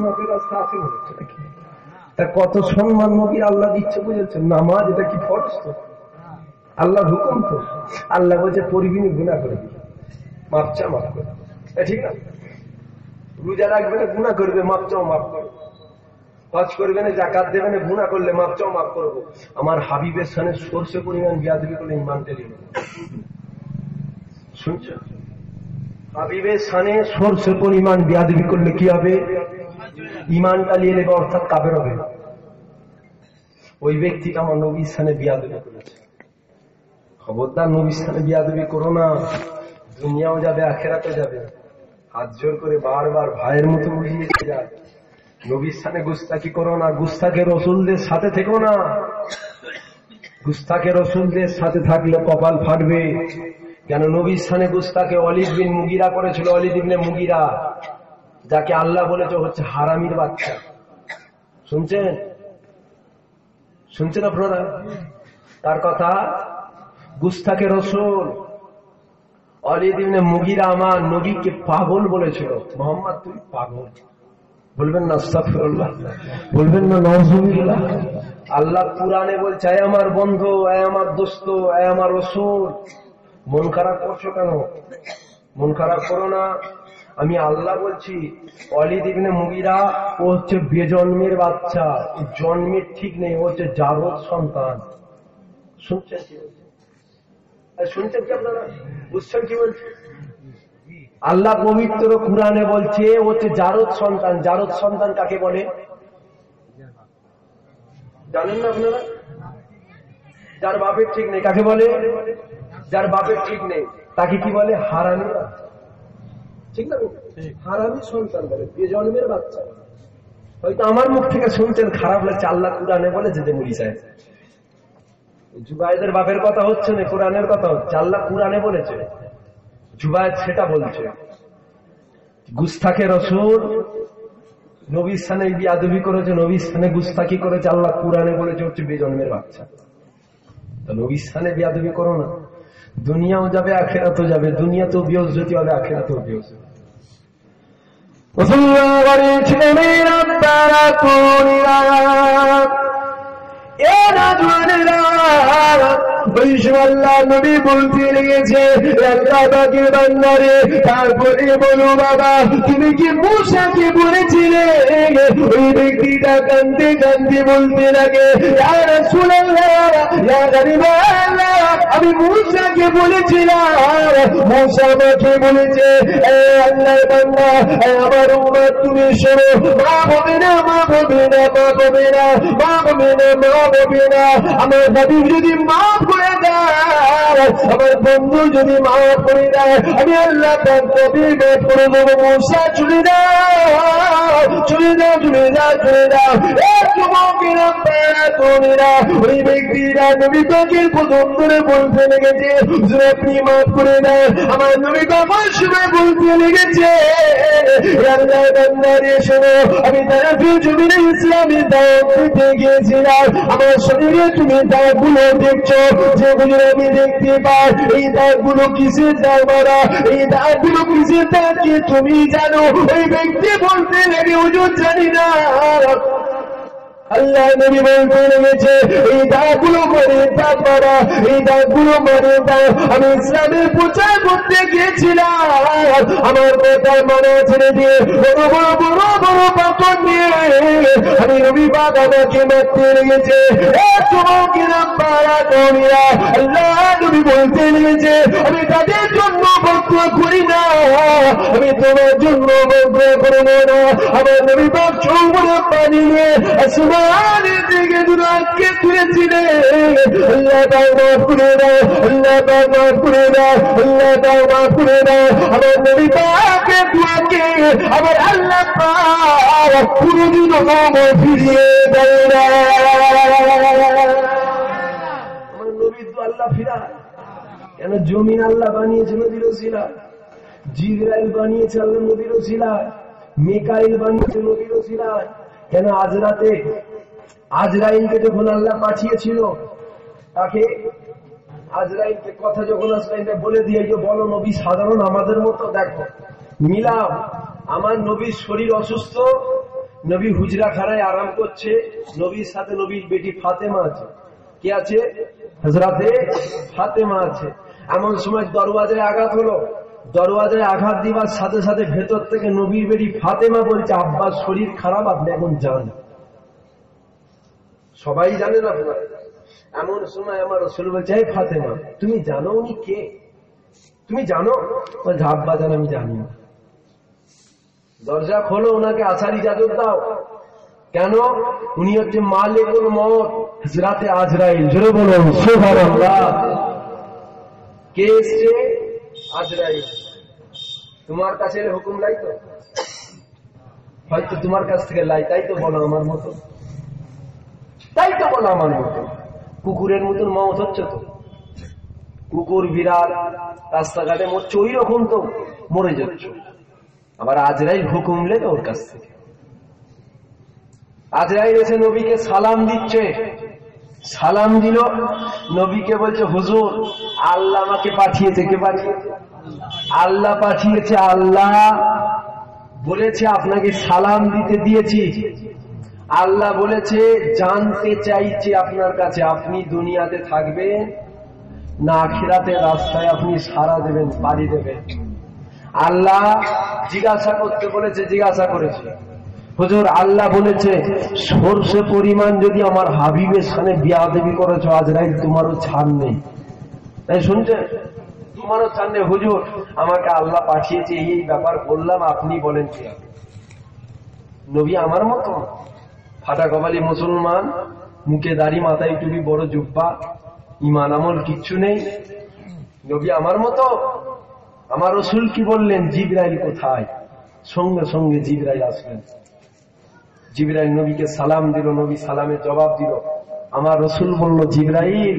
মাপের রাস্তা আছে নাকি? তা কত সম্মান নবীর আল্লাহ দিচ্ছে বুঝেছেন? নামাজ এটা কি ফরজ? তো আল্লাহর হুকুম। তো আল্লাহ বলছে পরিবিনী গুনাহ করবি, মাপ চা মাফ করবে, ঠিক না? রোজা রাখবে না, গুনাহ করবে, মাপ চাও মাফ করবে। হজ করবে না, যাকাত দেবে না, গুনাহ করলে মাপ চাও মাফ করবো। আমার হাবিবের সামনে সরষে পরিমাণ বিয়াদবি করলে ইমান টেলিয়ে নেবে। শুনছ? হাবিবের সামনে সরষে পরিমাণ বিয়াদবি করলে কি হবে? ইমান টালিয়ে নেবে, অর্থাৎ কাফের হবে। ওই ব্যক্তিটা আমার নবীর সামনে বিয়াদবি করেছে। খবরদার নবীর সামনে বিয়াদবি করো না, দুনিয়াও যাবে আখিরাতে যাবে। হাত জোর করে বারবার ভাইয়ের মতো বুঝিয়ে যায়, নবীর সামনে গুস্তাকি করো না, গুস্তাকে রসুলদের সাথে থেকো না। গুস্তাকে রসুলদের সাথে থাকলে কপাল ফাটবে। কেন নবীর সামনে গুস্তাকে ওয়ালিদ বিন মুগিরা করেছিল, ওয়ালিদ ইবনে মুগিরা, যাকে আল্লাহ বলেছে হচ্ছে হারামির বাচ্চা। শুনছেন? শুনছেন আপনারা তার কথা? গুস্তাকে রসুল ওয়ালিদ ইবনে মুগিরা আমার নবীকে পাগল বলেছিল। মোহাম্মদ তুই পাগল। বলবেন না আস্তাগফিরুল্লাহ, বলবেন না নাউজুবিল্লাহ। আল্লাহ কুরআনে বলছে, আয় আমার বন্ধু, আয় আমার দোস্ত, আয় আমার রাসূল, মন খারাপ করছো কেন? মন খারাপ করো না। আমি আল্লাহ বলছি, ওয়ালিদ ইবনে মুগিরা ও হচ্ছে বেজন্মের বাচ্চা, জন্মের ঠিক নেই, ও হচ্ছে জারদ সন্তান। শুনছেন? শুনছেন কি আপনারা? বুঝছেন কি বলছে? আল্লাহ পবিত্র কুরআনে বলছে ও হচ্ছে জারদ সন্তান। জারদ সন্তান কাকে বলে জানেন না আপনারা? যার বাপের ঠিক নেই কাকে বলে? যার বাপের ঠিক নেই তাকে কি বলে? হারামি বাচ্চা। ঠিক না? হারামি সন্তান বলে, বেজন্মের বাচ্চা। হয়তো আমার মুখ থেকে শুনছেন, খারাপ লাগছে। আল্লাহ কুরআনে বলেছে যে মুড়ি সাহেব জুবায়েদের বাপের কথা হচ্ছে না, কোরআনের কথা হচ্ছে। আল্লাহ কুরআনে বলেছে, জুবায়েদ সেটা বলছে। গুস্তাকে রসুল নবীর স্থানে বিয়াদবি করেছে, নবীর স্থানে গুস্তাকি করেছে। আল্লাহ কুরআনে বলেছে হচ্ছে বেজন্মের বাচ্চা। তো নবীর স্থানে বিয়াদবি করো না, দুনিয়াও যাবে আখিরাতেও যাবে। দুনিয়াতেও বেইজ্জতি হবে, আখিরাতেও বেইজ্জতি। রাসূলুল্লাহ বলেছিলেন, আপনারা কোনিরা এ রাজওয়ানেরা, আল্লাহ নবী বলতে লেগেছে, আল্লাহ পাকের বান্দারে, তারপরে বলো বাবা তুমি কি মূসাকে বলেছিলে? ওই ব্যক্তিটা কাঁদতে কাঁদতে বলতে লাগে, ইয়া রাসূলুল্লাহ, ইয়া হাবিবাল্লাহ, আমি মূসাকে বলেছিলাম, মূসা আমাকে বলেছে, এ আল্লাহর বান্দা, আমার উম্মত তুমি শোনো, মা হবে না, মা হবে না, মা হবে না, মা হবে না, মা হবে না। আমার হাবিব যদি মাফ করে দেয়, আমার বন্ধু যদি মাফ করে দেয়, আমি আল্লাহ তার কবির মাফ করে দেবো। মূসা চলে যাও, চলে যাও, চলে যাও, চলে যাও। ওই ব্যক্তিরা নবী পাকের প্রথম ধরে বলতে লেগেছে, আপনি মাফ করে দেন। আমার নবী আমার সময় বলতে লেগেছে, আমি তারা জমিনে ইসলামী দাওয়াত দিতে গিয়েছিলাম, আমার শরীরে তুমি দাগগুলো দেখছো, যেগুলো আমি দেখতে পাই, এই দাগগুলো কিসের দাগ মারা, এই দাগগুলো কিসের দাগ কি তুমি জানো? ওই ব্যক্তি বলতে লেগে, হুজুর জানি না। আল্লাহ নবী বলতে লেগেছে, এই দাগগুলো মানে দাগ মারা, এই দাগগুলো মানে দাগ। আমি ইসলামের প্রচার করতে গিয়েছিলাম, আমার কথা মনে ছেড়ে দিয়ে বড় বড় বড় বড় পাথর নিয়ে আমি নবী পাক আমাকে মারতে লেগেছে। আল্লাহ নবী বলতে লেগেছে, আমি তাদের জন্য বদুয়া করি না, আমি তোমার জন্য বদুয়া করব না। আমার নবী পাক চৌবনে পানি নিয়ে আসমানের দিকে দুটো আটকে তুলেছিলেন। আল্লাহ তাও মাফ করে দাও, আল্লাহ তাও মাফ করে দাও, আল্লাহ তাও মাফ করে দাও। আমার নবী পাকের দুয়াকে আমার আল্লাহ পাক কোনদিনও ফিরিয়ে দেয় না। আমার নবীর দোয়া আল্লাহ ফিরায় কেন? জমিন আল্লাহ বানিয়েছে নবীর ওসিলায়, জিবরাইল বানিয়েছে আল্লাহ নবীর ওসিলায়, মিকাইল বানিয়েছে নবীর ওসিলায়। কেন? আজ রাতে আজরাইলকে যখন আল্লাহ পাঠিয়েছিল, তাকে আজরাইলকে কথা যখন আসলে বলে দিয়ে যে বলো নবী সাধারণ আমাদের মতো, দেখো মিলাম, আমার নবীর শরীর অসুস্থ, নবী হুজরা খানায় আরাম করছে, নবীর সাথে নবীর বেটি ফাতেমা আছে। কি আছে? হযরতে ফাতেমা আছে। এমন সময় দরওয়াজায় আঘাত হলো, দরওয়াজায় আঘাত দিবার সাথে সাথে ভেতর থেকে নবীর বেটি ফাতেমা বলছে আব্বার শরীর খারাপ, আপনি এখন যান। সবাই জানেন আপনার। এমন সময় আমার রাসূল বলছে হে ফাতেমা, তুমি জানো উনি কে? তুমি জানো? বলছে আব্বা জান আমি জানি না। দরজা খোলো, ওনাকে আসার ইজাজত দাও। কেন? উনি হচ্ছে মালিকুল মউত, হযরতে আজরাইল। জোরে বলুন সুবহানাল্লাহ। কে এসছে? আজরাইল। তোমার কাছে হুকুম লাই তো? হয়তো তোমার কাছ থেকে লাই, তাই তো বলো আমার মতো, তাই তো বলো আমার মতো। কুকুরের মতন মত হচ্ছে তো, কুকুর বিড়াল রাস্তাঘাটে মরছে, ওই রকম তো মরে যাচ্ছ। আবার আজরাইল হুকুম লে তো ওর কাছ থেকে। আজরাইল এসে নবীকে সালাম দিচ্ছে, সালাম দিল, নবীকে বলছে হুজুর আল্লাহ আমাকে পাঠিয়েছে। কে পাঠিয়েছে? আল্লাহ পাঠিয়েছে। আল্লাহ বলেছে আপনাকে সালাম দিতে দিয়েছি। আল্লাহ বলেছে জানতে চাইছে আপনার কাছে আপনি দুনিয়াতে থাকবেন না আখিরাতের রাস্তায় আপনি সারা দেবেন, পাড়ি দেবেন। আল্লাহ জিজ্ঞাসা করতে বলেছে, জিজ্ঞাসা করেছে। হুজুর আল্লাহ বলেছে সরষে পরিমাণ যদি আমার হাবিবের সামনে বিয়াদবি করেছো আজরাইল তোমারও ছাড় নেই। তাই শুনছে, তোমারও ছাড় নেই। হুজুর আমাকে আল্লাহ পাঠিয়েছে, এই ব্যাপার বললাম, আপনি বলেন কি? নবী আমার মতো ফাটা কপালি মুসলমান, মুখে দাড়ি, মাথায় টুপি, বড় জুব্বা, ঈমান আমল কিচ্ছু নেই, নবী আমার মতো? আমার রাসূল কি বললেন? জিবরাইল কোথায়? সঙ্গে সঙ্গে জিবরাইল আসলেন। জিবরাইল নবীকে সালাম দিল, নবী সালামের জবাব দিল। আমার রাসূল বলল জিবরাইল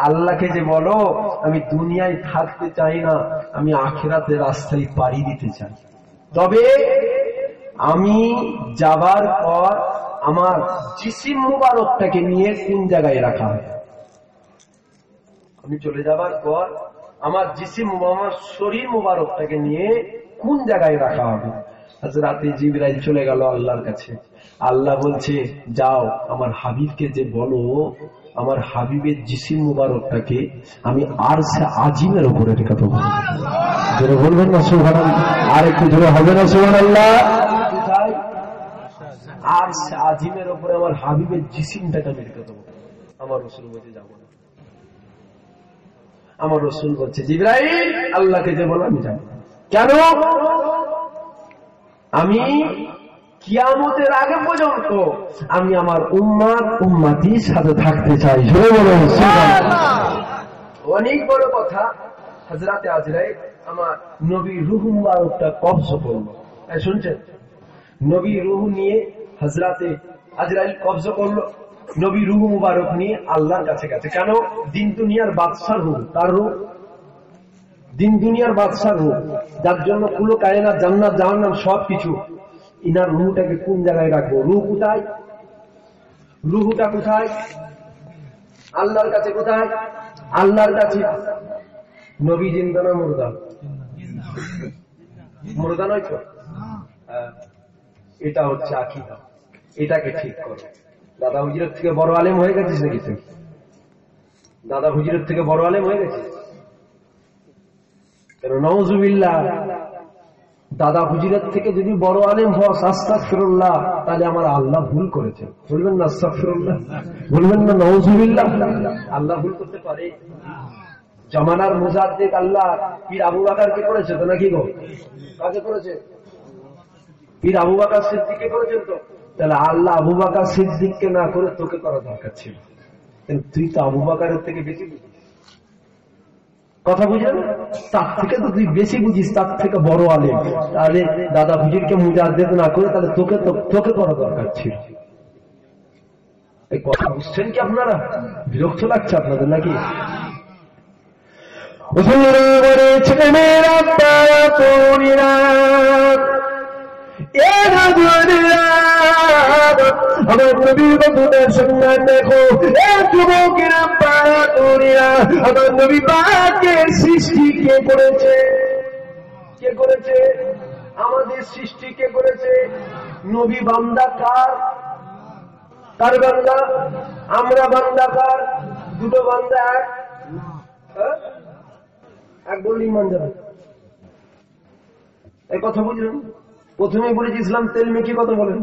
আল্লাহকে যে বলো আমি দুনিয়ায় থাকতে চাই না, আমি আখিরাতের রাস্তায় পাড়ি দিতে চাই। তবে আমি যাবার পর আমার জিসিম মুবারকটাকে নিয়ে কোন জায়গায় রাখা হয়? আমি চলে যাবার পর আমার জিসিম, আমার শরীর মুবারকটাকে নিয়ে কোন জায়গায় রাখা হবে? হযরতে জিবরাইল চলে গেল আল্লাহর কাছে। আল্লাহ বলছে যাও আমার হাবিবকে যে বলো আমার হাবিবের জিসিম মুবারকটাকে আমি আরশে আজিমের উপরে রেখে দেবো। জোরে বলবেন না সুবহানাল্লাহ? আর একটু জোরে হবে না সুবহানাল্লাহ? আরশে আজিমের উপরে আমার হাবিবের জিসিমটাকে আমি রেখে দেবো। আমার রাসূল বলছে যাবো না। আমার রাসূল বলছে জিবরাইল আল্লাহকে যে বলো আমি যাব। কেন? আমি কিয়ামতের আগে পর্যন্ত আমি আমার উম্মত উম্মতির সাথে থাকতে চাই। জোরে বলুন সুবহানাল্লাহ। অনেক বড় কথা। হযরতে আজরাইল আমার নবীর রূহ মুবারকটা কবজ করলো। শুনছেন? নবীর রূহ নিয়ে হযরতে আজরাইল কবজ করলো, নবীর রূহ মুবারক নিয়ে আল্লাহর কাছে গেছে। কেন? দিন দুনিয়ার বাদশার রূহ, তার রূহ দিন দুনিয়ার বাদশার রূহ, যার জন্য কুলো কায়নাত জান্নাত জাহান্নাম সবকিছু। ইনার রূহটাকে কোন জায়গায় রাখবো? রূহ কোথায়? রূহটা কোথায়? আল্লাহর কাছে। কোথায়? আল্লাহর কাছে। নবী জিন্দা না মুর্দা? মুর্দা নয় তো? এটা হচ্ছে আকীদা। এটাকে ঠিক করো। দাদা হুজুরের থেকে বড় আলেম হয়ে গেছিস নাকি তুই? দাদা হুজুরের থেকে বড় আলেম হয়ে গেছিস? নাউজুবিল্লাহ। দাদা হুজুরের থেকে যদি বড় আলেম হস, আস্তাগফিরুল্লাহ, তাহলে আমার আল্লাহ ভুল করেছে। বলবেন না আস্তাগফিরুল্লাহ? বলবেন না নাউজুবিল্লাহ? আল্লাহ ভুল করতে পারে? জামানার মুজাদ্দিদ আল্লাহ পীর আবু বকরকে করেছে তো নাকি গো? কাকে করেছে? পীর আবু বকর সিদ্দিককে করেছেন তো? তাহলে আল্লাহ আবু বকর সিদ্দিককে না করে তোকে করা দরকার ছিল। তুই তো আবু বকরের থেকে বেশি বুঝিস। কথা বুঝলেন? তার থেকে তো তুই বেশি বুঝিস, তার থেকে বড় আলেম। তাহলে দাদা হুজুরকে মুজাদ্দিদ না করে তাহলে তোকে করা দরকার ছিল। এই কথা বুঝছেন কি আপনারা? বিরক্ত লাগছে আপনাদের নাকি? আমার নবীর বন্ধুদের সম্মান দেখো। এই যুবকেরা পাড়া তরুণীরা, আমার নবী পাকের সৃষ্টি কে করেছে? কে করেছে? আমাদের সৃষ্টি কে করেছে? নবী বান্দা কার? কার বান্দা? আমরা বান্দা কার? দুটো বান্দা এক? এক বললে ইমান যাবে। এই কথা বুঝলেন? প্রথমেই বলেছি ইসলাম তেল মেখে কথা বলেন।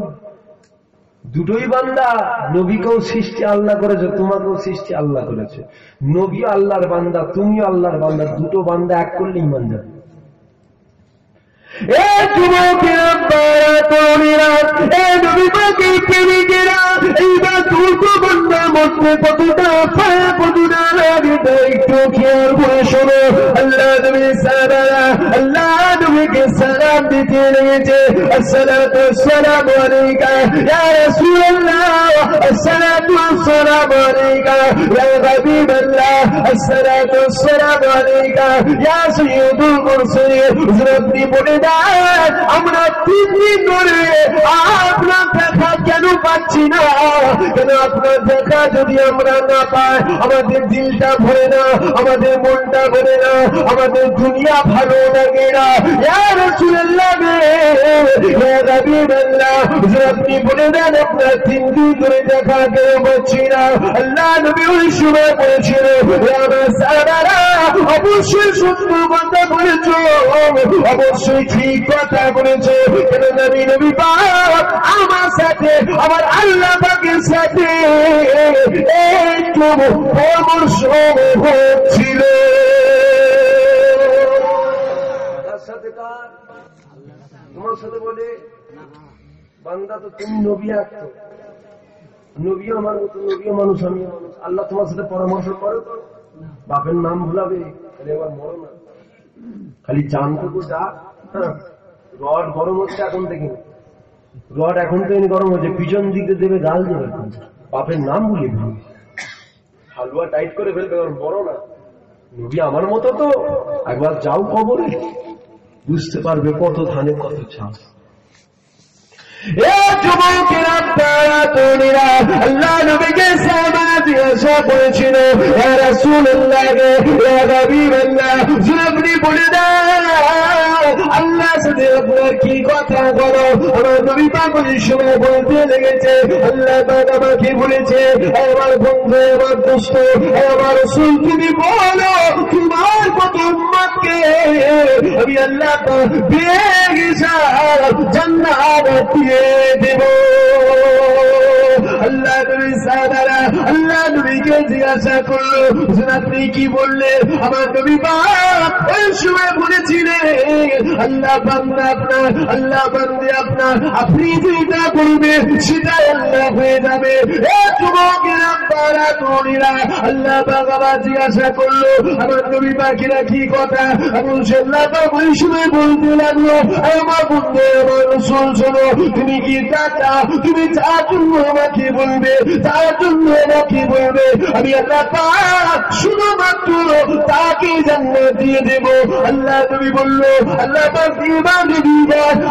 দুটোই বান্দা। নবীকেও সৃষ্টি আল্লাহ করেছে, তোমাকেও সৃষ্টি আল্লাহ করেছে। নবী আল্লাহর বান্দা, তুমিও আল্লাহর বান্দা। দুটো বান্দা এক করলে ইমান যাবে। কতটা একটু খেয়াল করে শোনো। আল্লাহ নবী সাহাবারা আল্লাহ নবীকে সালাম দিতে লেগেছে। আসসালাতু ওয়াসসালামু আলাইকা ইয়া রাসূলুল্লাহ, আসসালাতু ওয়াসসালামু আলাইকা ইয়া হাবিবাল্লাহ, আসসালাতু ওয়াসসালামু আলাইকা ইয়া সাইয়্যিদুল মুরসালিন। আপনি বলে দেন আমরা 3 দিন ধরে আপনার দেখা কেন পাচ্ছি না? কেন আপনার দেখা যদি আমরা না পাই আমাদের দিলটা ভরে না, আমাদের মনটা ভরে না, আমাদের দুনিয়া ভালো লাগে না। ইয়া রাসূলুল্লাহ, ইয়া হাবিবাল্লাহ, আপনি বলে দেন আপনার 3 দিন ধরে দেখা কেন পাচ্ছি না? আল্লাহ নবী ওই সময় বলেছিলেন আমার সাহাবারা অবশ্যই সত্য কথা বলেছো, অবশ্যই ঠিক কথা বলেছো। কেন নবী পাক আমার সাথে আমার আল্লাহ পাকের সাথে একটু পরামর্শ হচ্ছিল। তার সাথে কার? তোমার সাথে বলে বান্দা তো তুমি নবী আঁকতো, নবীও আমার মতো, নবীও মানুষ, আমিও মানুষ। আল্লাহ তোমার সাথে পরামর্শ করো তো? বাপের নাম ভুলাবে, এবার মরো না, খালি জানটুকু যা। রড গরম হচ্ছে এখন থেকে, রড এখন থেকে গরম হচ্ছে, পিছন দিকে দেবে গাল দেবে, বাপের নাম ভুলে হালুয়া টাইট করে ফেলবে, বড় না। নবী আমার মতো তো একবার যাও কবরে, বুঝতে পারবে কত ধানে কত চাষ। আল্লাহ নবীকে সালাম জিজ্ঞাসা করেছিল ইয়া রাসূলুল্লাহ, ইয়া হাবিবাল্লাহ, আপনি বলে দেন আল্লাহর সাথে আপনার কি কথা বলো? আমার নবী পাক ওই সময় বলতে লেগেছে আল্লাহ পাক আমাকে বলেছে আমার বন্ধু, আমার দোস্ত, আমার রাসূল, তুমি বলো তোমার কত উম্মতকে আমি আল্লাহ পাক বেহিসাব জান্নাত দিয়ে দেব। আল্লাহ নবী সাহাবারা আল্লাহ নবীকে জিজ্ঞাসা করলো আপনি কি বললেন? আমার নবী পাক ওই সময় বলেছিলেন আল্লাহ বান্দা আপনার, আল্লাহ বান্দে আপনার, আপনি যেটা করবে সেটাই আল্লাহ হয়ে যাবে। আল্লাহ পাক আবার জিজ্ঞাসা করলো আমার নবী পাকেরা কি কথা? আল্লাহ পাক ওই সময় বলতে লাগলো আমার বন্ধু, আমার রাসূল, শোনো, তুমি কি তা চাও? তুমি যার জন্য আমাকে বলবে, তার জন্য আমাকে বলবে, আমি আল্লাহ পাক শুধুমাত্র তাকে জান্নাত দিয়ে দেব। আল্লাহ নবী বলল আল্লাহ পাক দিবেন,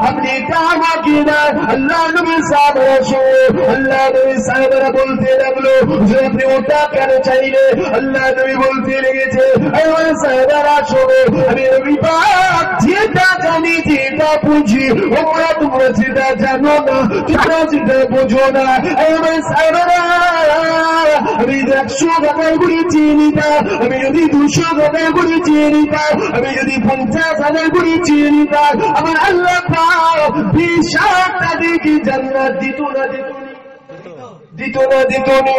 আপনি এটা আমাকে দেন। আল্লাহ নবী সাহাবারা শোনো, আল্লাহ নবী সাহাবারা বলতে লাগলো যে আপনি ওটা কেন চাইলে? আল্লাহ নবী বলতে লেগেছে আমার সাহাবারা শোনো, আমি নবী পাক যেটা জানি, যেটা বুঝি, তোমরা যেটা জানো না, তোমরা যেটা বোঝো না। আমার সাহাবারা আমি 100 টাকায় করে চিনি না, আমি যদি 200 টাকায় করে চিনি না, আমি যদি 50,000 করে চিনি না, আমার আল্লাহ পাক 20,000 টাকা জান্নাত দিত না? দিত না? দিত না।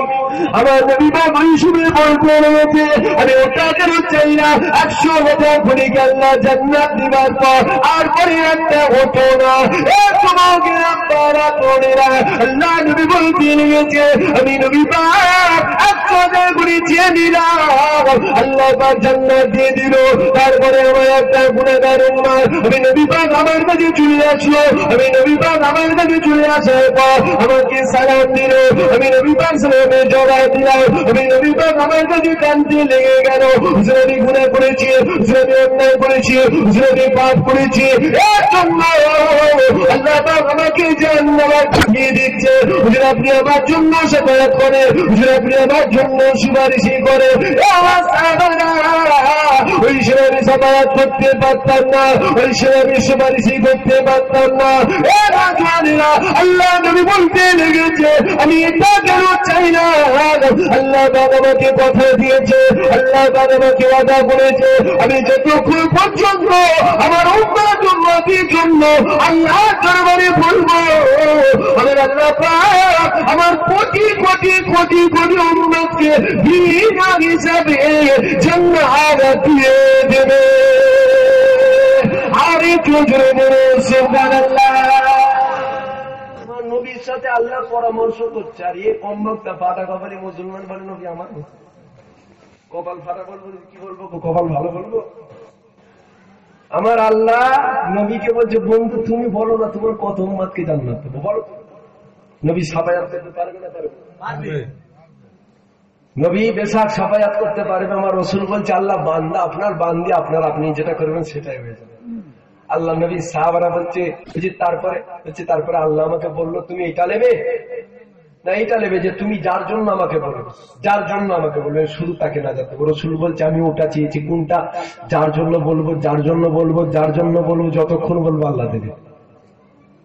আমার নবী পাক ওই সময় বলতে লেগেছে আমি ওটা কেন চাই না? 100,000 করে আল্লাহ জান্নাত দিবার পর আর পরে একটা হতো না। আল্লাহ নবী বলতে লেগেছে আমি নবী পাক 100,000 করে চেয়ে নিলাম, আল্লাহ পাক জান্নাত দিয়ে দিল। তারপরে আমার একটা গুনাহগার উম্মত, আমি নবী পাক আমার কাছে চলে আসলো, আমি নবী পাক আমার কাছে চলে আসার পর আমাকে সালাম দিল, আমি নবী পাক সাল্লাল্লাহু জবাব দিলাম, আমি নবী পাক আমার কাছে কাঁদতে লেগে গেল। হুজুর আমি গুনাহ করেছি, হুজুর আমি অন্যায় করেছি, হুজুর আমি পাপ করেছি, এর জন্য আল্লাহ পাক আমাকে জান্নাত দিয়ে দিচ্ছে। হুজুর আপনি আমার জন্য শাফাআত করেন, হুজুর আপনি আমার জন্য সুপারিশ করেন। আমার সাহাবারা ওই সময় আমি শাফাআত করতে পারতাম না, ওই সময় আমি সুপারিশ করতে পারতাম না। আল্লাহ নবী বলতে লেগেছে আমি এটা কেন চাই না, আল্লাহ পাক আমাকে কথা দিয়েছে, আল্লাহ পাক আমাকে ওয়াদা করেছে আমি যতক্ষণ পর্যন্ত আমার উম্মার উম্মতের জন্য আল্লাহর দরবারে বলবো, আমার আল্লাহ পাক আমার কোটি কোটি কোটি কোটি উম্মতকে বিনা হিসাবে জান্নাত দিয়ে দেবে। আর একটু জোরে বলো সুবহানাল্লাহ। আমার নবীর সাথে আল্লাহ পরামর্শ করছে, আর এ কম বক্তা ফাটা কপালি মুসলমান বলে নবী আমার কপাল ফাটা বলবো, কি বলবো, কপাল ভালো বলবো? আমার আল্লাহ নবীকে বলছে বন্ধু তুমি বলো না তোমার কত উম্মতকে জান্নাত দেবো, বলো। নবী সাফায়াত করতে পারবে না? পারবে। নবী বেশাক সাফায়াত করতে পারবে। আমার রাসূল বলছে আল্লাহ বান্দা আপনার বান্দি আপনার, আপনি যেটা করবেন সেটাই হয়ে যাবে। আল্লাহ নবী সাহাবারা বলছে তারপরে আল্লাহ আমাকে বললো তুমি এটা নেবে না এটা নেবে, যে তুমি যার জন্য আমাকে বলবে, যার জন্য আমাকে বলবে শুধু তাকে না যেতে। রাসূল বলছে আমি ওটা চেয়েছি, কোনটা? যার জন্য বলবো, যার জন্য বলবো, যার জন্য বলবো, যতক্ষণ বলবো আল্লাহ দেবে।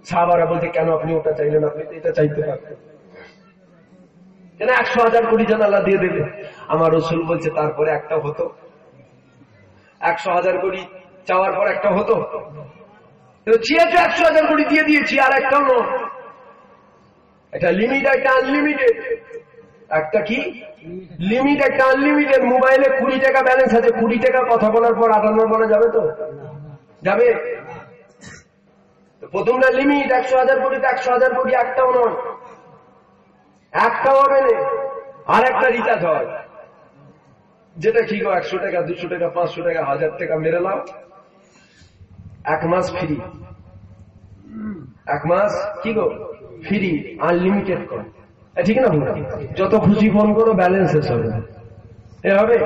সাহাবারা বলছে কেন আপনি ওটা চাইলেন, আপনি তো এটা চাইতে পারতেন, কেন 100,000 কোটি জন আল্লাহ দিয়ে দেবে। আমার রাসূল বলছে তারপরে একটা হতো, 100,000 কোটি চাওয়ার পর একটা হতো, চেয়েছে 100,000 কোটি দিয়ে দিয়েছি, আর একটাও নয়। একটা লিমিট, একটা আনলিমিটেড। একটা কি লিমিট, একটা আনলিমিটেড। মোবাইলে 20 টাকা ব্যালেন্স আছে, 20 টাকা কথা বলার পর 58 বলা যাবে তো? যাবে। প্রথমটা লিমিট 100,000 কোটি, 100,000 কোটি একটাও নয়, একটাও হবে না। আর একটা রিচার্জ হয়, যেটা কি গো 100 টাকা 200 টাকা 500 টাকা 1000 টাকা মেরে নাও, 1 মাস ফ্রি। 1 মাস কি গো ফ্রি, আনলিমিটেড কর, ঠিক না? যত খুশি ফোন করো, ব্যালেন্স শেষ হবে, এ হবে।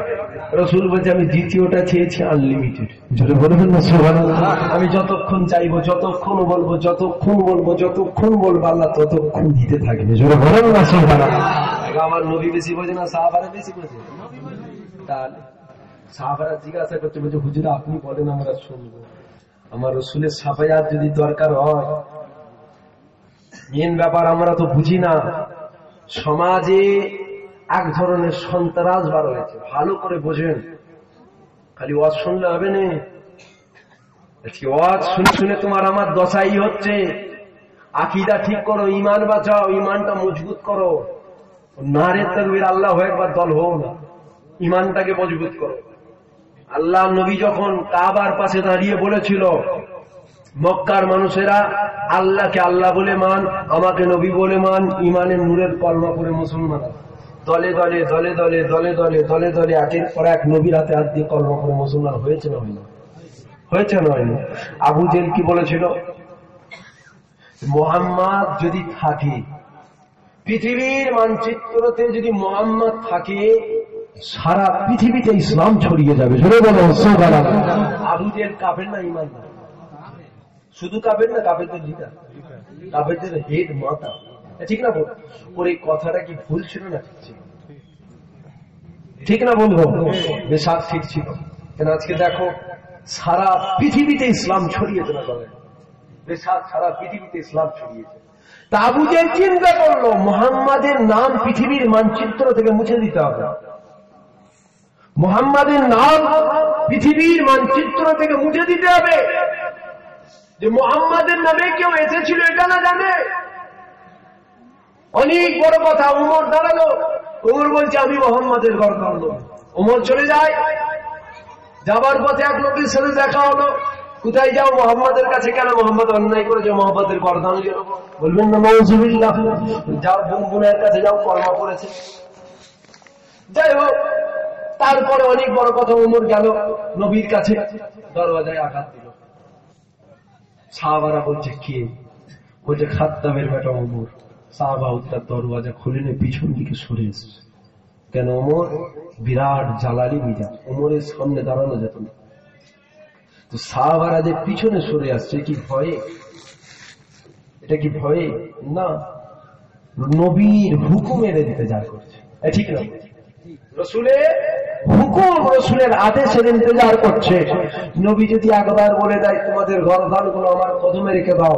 রাসূল বলছে আমি দ্বিতীয়টা চেয়েছি আনলিমিটেড। জোরে বলবেন না সুবহানাল্লাহ। আমি যতক্ষণ চাইবো, যতক্ষণ বলবো, যতক্ষণ বলবো, যতক্ষণ বলবো আল্লাহ ততক্ষণ দিতে থাকবে। জোরে বলবেন না সুবহানাল্লাহ। আমার নবী বেশি বোঝে না, সাহাবারা বেশি বোঝে। তাহলে সাহাবারা জিজ্ঞাসা করতে বলছে হুজুর আপনি বলেন আমরা শুনবো। আমার রাসূলের সাফায়াত যদি দরকার হয়, মেন ব্যাপার আমরা তো বুঝি না। সমাজে এক ধরনের সন্ত্রাস বার হয়েছে, ভালো করে বোঝেন। খালি ওয়াজ শুনলে হবে না, ওয়াজ শুনে শুনে তোমার আমার দশাই হচ্ছে। আকীদা ঠিক করো, ঈমান বাঁচাও, ঈমানটা মজবুত করো। নারে তাকবীর আল্লাহু আকবার দল হও না, ঈমানটাকে মজবুত করো। আল্লাহ নবী যখন কাবার পাশে দাঁড়িয়ে বলেছিল মক্কার মানুষেরা আল্লাহকে আল্লাহ বলে মান, আমাকে নবী বলে মান, ঈমানের নূরের কলমা পড়ে মুসলমান দলে দলে দলে দলে দলে দলে দলে দলে একের পর এক নবীর হাতে হাত দিয়ে কলমা পড়ে মুসলমান হয়েছে না হয়নি? হয়েছে না হয়নি? আবু জেহেল কি বলেছিল? মুহাম্মদ যদি থাকে, পৃথিবীর মানচিত্রতে যদি মুহাম্মদ থাকে, সারা পৃথিবীতে ইসলাম ছড়িয়ে যাবে। জোরে বলো সুবহানাল্লাহ। আবু জেহেল কাফের না ঈমানদার? শুধু কাফের না, কাফেরদের লিডার, কাফেরদের হেড মাথা, ঠিক না? ওর এই কথাটা কি ভুল ছিল না ঠিক ছিল? ঠিক না বলবো? বেশ ঠিক ছিল। কেন আজকে দেখো সারা পৃথিবীতে ইসলাম ছড়িয়েছে না, বেশ সারা পৃথিবীতে ইসলাম ছড়িয়েছে। তা আবু জেহেল চিন্তা করলো মুহাম্মাদের নাম পৃথিবীর মানচিত্র থেকে মুছে দিতে হবে। মুহাম্মাদের নাম পৃথিবীর মানচিত্র থেকে মুছে দিতে হবে। যে মুহাম্মাদের নামে কেউ এসেছিল এটা না জানে। অনেক বড় কথা। উমর দাঁড়ালো, উমর বলছে আমি মুহাম্মাদের ঘর করলো। উমর চলে যায়, যাবার পথে এক লোকের সাথে দেখা হলো। কোথায় যাও? মুহাম্মাদের কাছে। কেন? মুহাম্মদ অন্যায় করেছে, মুহাম্মাদের গর্দান গেল। বলবেন না নাউযুবিল্লাহ? যাও বোনের কাছে যাও, কলমা পড়েছে। যাই হোক, তারপরে অনেক বড় কথা, উমর গেল নবীর কাছে, দরওয়াজায় আঘাত দিল। সাহাবারা বলছে কে? বলছে খাত্তাবের বেটা উমর। সাহাবা হুজুর দরওয়াজা খুলে পিছন দিকে সরে এসেছে। কেন? ওমর বিরাট জালালি মিজাজ, ওমরের সামনে দাঁড়ানো যেত না। তো সাহাবারা যে পিছনে সরে আসছে, কি ভয়ে? এটা কি ভয়ে? না, নবীর হুকুম এনে দিতে যা করছে, ঠিক না? রসুলের হুকুম, রসুলের আদেশের ইন্তজার করছে। নবী যদি একবার বলে দেয় তোমাদের গর্দান গুলো আমার কদমে রেখে দাও,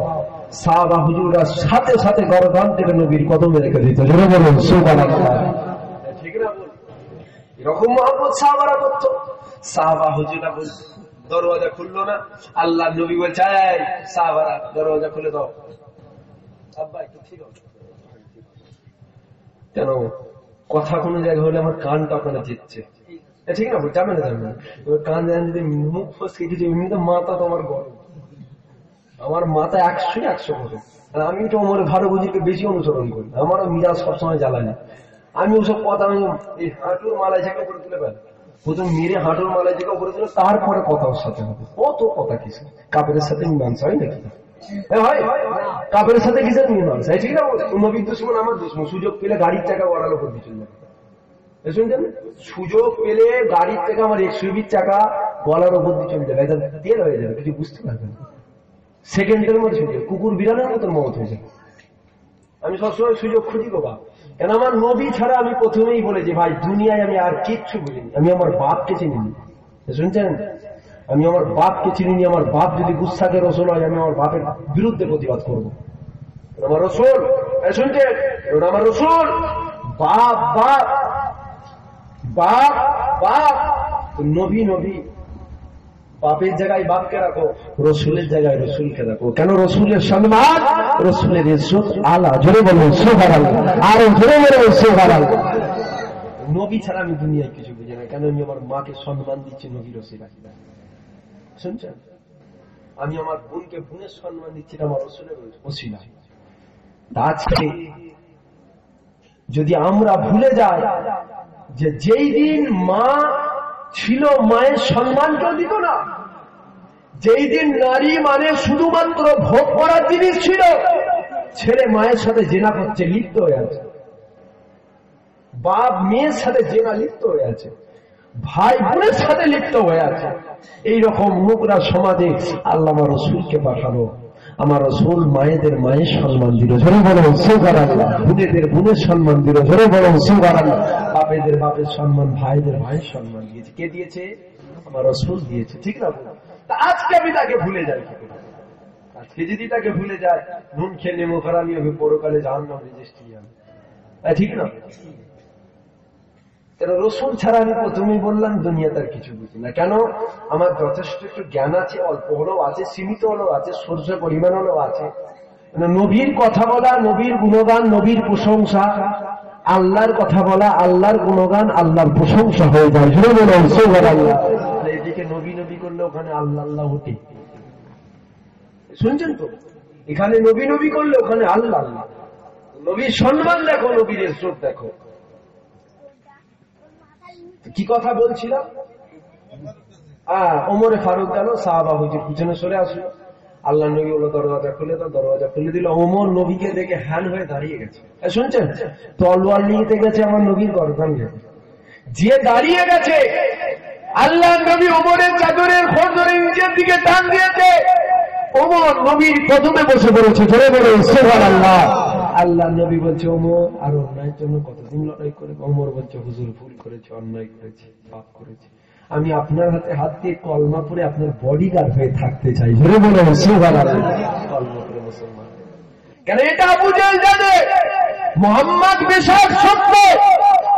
সাহাবা হুজুররা সাথে সাথে গর্দান থেকে নবীর কদমে রেখে দিত। জোরে বলুন সুবহানাল্লাহ। ঠিক না? এরকম মহব্বত সাহাবারা করতো। সাহাবা হুজুররা বলতো, দরওয়াজা খুললো না, আল্লাহ নবী বলছে সাহাবারা দরওয়াজা খুলে দাও। আব্বা একটু ঠিক আছে কেন? কথা কোনো জায়গায় হলে আমার কানটা আপনারা জিতছে, ঠিক না? যাবে না, যাবে না। কান যেন যদি মুখ ফসকে কিছু, এমনি তো মাথা তো আমার গরম, আমার মাথা 100 গরম। আমি তো আমার ভালো বুঝিকে বেশি অনুসরণ করি, আমারও মিরাজ সবসময় জ্বালানি। আমি ওসব কথা আমি এই হাঁটুর মালায় থেকে উপরে তুলে পারি, প্রথম মেরে হাঁটুর মালায় থেকে উপরে তুলে, তারপরে কথা ওর সাথে হবে। কত কথা কিছু কাপড়ের সাথে মিমাংস হয় নাকি? কাপড়ের সাথে কিসের মিমাংস হয়? ঠিক না? নবীর দুশমন আমার দুশমন, সুযোগ পেলে গাড়ির চাকা গড়ালো করে দিচ্ছিল। শুনছেন? সুযোগ পেলে গাড়ির থেকে আমার 120 চাকা গলার ওপর দিয়ে চলে যাবে, এটা তেল হয়ে যাবে, কিছু বুঝতে পারবেন না। সেকেন্ডের মধ্যে চলে যাবে, কুকুর বিড়ালের মতন মত হয়ে যাবে। আমি সবসময় সুযোগ খুঁজি গো বা, কেন আমার নবী ছাড়া আমি প্রথমেই বলেছি ভাই দুনিয়ায় আমি আর কিচ্ছু বুঝিনি। আমি আমার বাপকে চিনিনি, শুনছেন? আমি আমার বাপকে চিনিনি। আমার বাপ যদি গুস্তাখে রসুল হয়, আমি আমার বাপের বিরুদ্ধে প্রতিবাদ করবো। আমার রসুল, শুনছেন? আমার রসুল বাপ বাপ বাপ বাপ, নবী নবী, বাপের জায়গায় বাপকে রাখো, রসুলের জায়গায় রসুলকে রাখো। কেন? রসুলের সম্মান, রসুলের ইজ্জত আলা। জোরে বলুন সুবহানাল্লাহ, আরো জোরে বলুন সুবহানাল্লাহ। নবী ছাড়া আমি দুনিয়ায় কিছু বুঝি না। কেন? আমি আমার মাকে সম্মান দিচ্ছি নবীর ওসিলা, শুনছেন? আমি আমার বোনকে বোনের সম্মান দিচ্ছি আমার রসুলের ওসিলা। আজকে যদি আমরা ভুলে যাই যে যেই দিন মা ছিল, মায়ের সম্মান কেউ দিত না। যেই দিন নারী মানে শুধুমাত্র ভোগ করার জিনিস ছিল, ছেলে মায়ের সাথে জেনা করছে, লিপ্ত হয়ে আছে, বাপ মেয়ের সাথে জেনা লিপ্ত হয়ে আছে, ভাই বোনের সাথে লিপ্ত হয়ে আছে, এইরকম নোংরা সমাজে আল্লাহ আমার রসুলকে পাঠালো। আমার রসুল মায়েদের মায়ের সম্মান দিল, জোরে বলুন সুবহানাল্লাহ। বোনেদের বোনের সম্মান দিল, জোরে বলুন সুবহানাল্লাহ। বাপেদের বাপের সম্মান, ভাইদের ভাইয়ের সম্মান দিয়েছে। কে দিয়েছে? আমার রসুল দিয়েছে, ঠিক না? আজকে আমি তাকে ভুলে যাই, আজকে যদি তাকে ভুলে যায়, নুন খেয়ে নেমো খারামি হবে, পরকালে জাহান্নাম রেজিস্ট্রি হবে, ঠিক না? রসুল ছাড়া আমি প্রথমেই বললাম দুনিয়া তার কিছু বুঝি না। কেন? আমার যথেষ্ট একটু জ্ঞান আছে, অল্প হলেও আছে, সীমিত হলেও আছে, সর্ষে পরিমাণ হলেও আছে। নবীর কথা বলা, নবীর গুণগান, নবীর প্রশংসা, আল্লাহর কথা বলা, আল্লাহর গুণগান, আল্লাহর প্রশংসা হয়ে যায়। এদিকে নবী নবী করলে ওখানে আল্লাহ আল্লাহ হতে, শুনছেন তো? এখানে নবী নবী করলে ওখানে আল্লাহ আল্লাহ। নবীর সম্মান দেখো, নবীর ইজ্জত দেখো। কি কথা বলছিলাম? ওমরে ফারুক গেল, সাহাবা হুজুর পিছনে সরে আসলো, আল্লাহ নবী বলল দরওয়াজা খুলে দাও, দরওয়াজা খুলে দিল। ওমর নবীকে দেখে হ্যান হয়ে দাঁড়িয়ে গেছে, শুনছেন? তলোয়ার নিয়ে গেছে আমার নবীর গর্দান গেছে, যে দাঁড়িয়ে গেছে, আল্লাহ নবী ওমরের চাদরের খোঁজ ধরে নিজের দিকে টান দিয়েছে, ওমর নবীর কদমে বসে পড়েছে। ধরে বলে সুবহানাল্লাহ। আল্লাহ নবী বলছে ওমর আর অন্যায়ের জন্য কতদিন লড়াই করে? ওমর বলছে হুজুর ভুল করেছে, অন্যায় করেছে, পাপ করেছে, আমি আপনার হাতে হাত দিয়ে কলমা পড়ে আপনার বডিগার্ড হয়ে থাকতে চাই। ধরে বলে সুবহানাল্লাহ। কলমা পড়ে মুসলমান। কেন? এটা আবু জেহেল জানে মুহাম্মদ বেশক সত্য।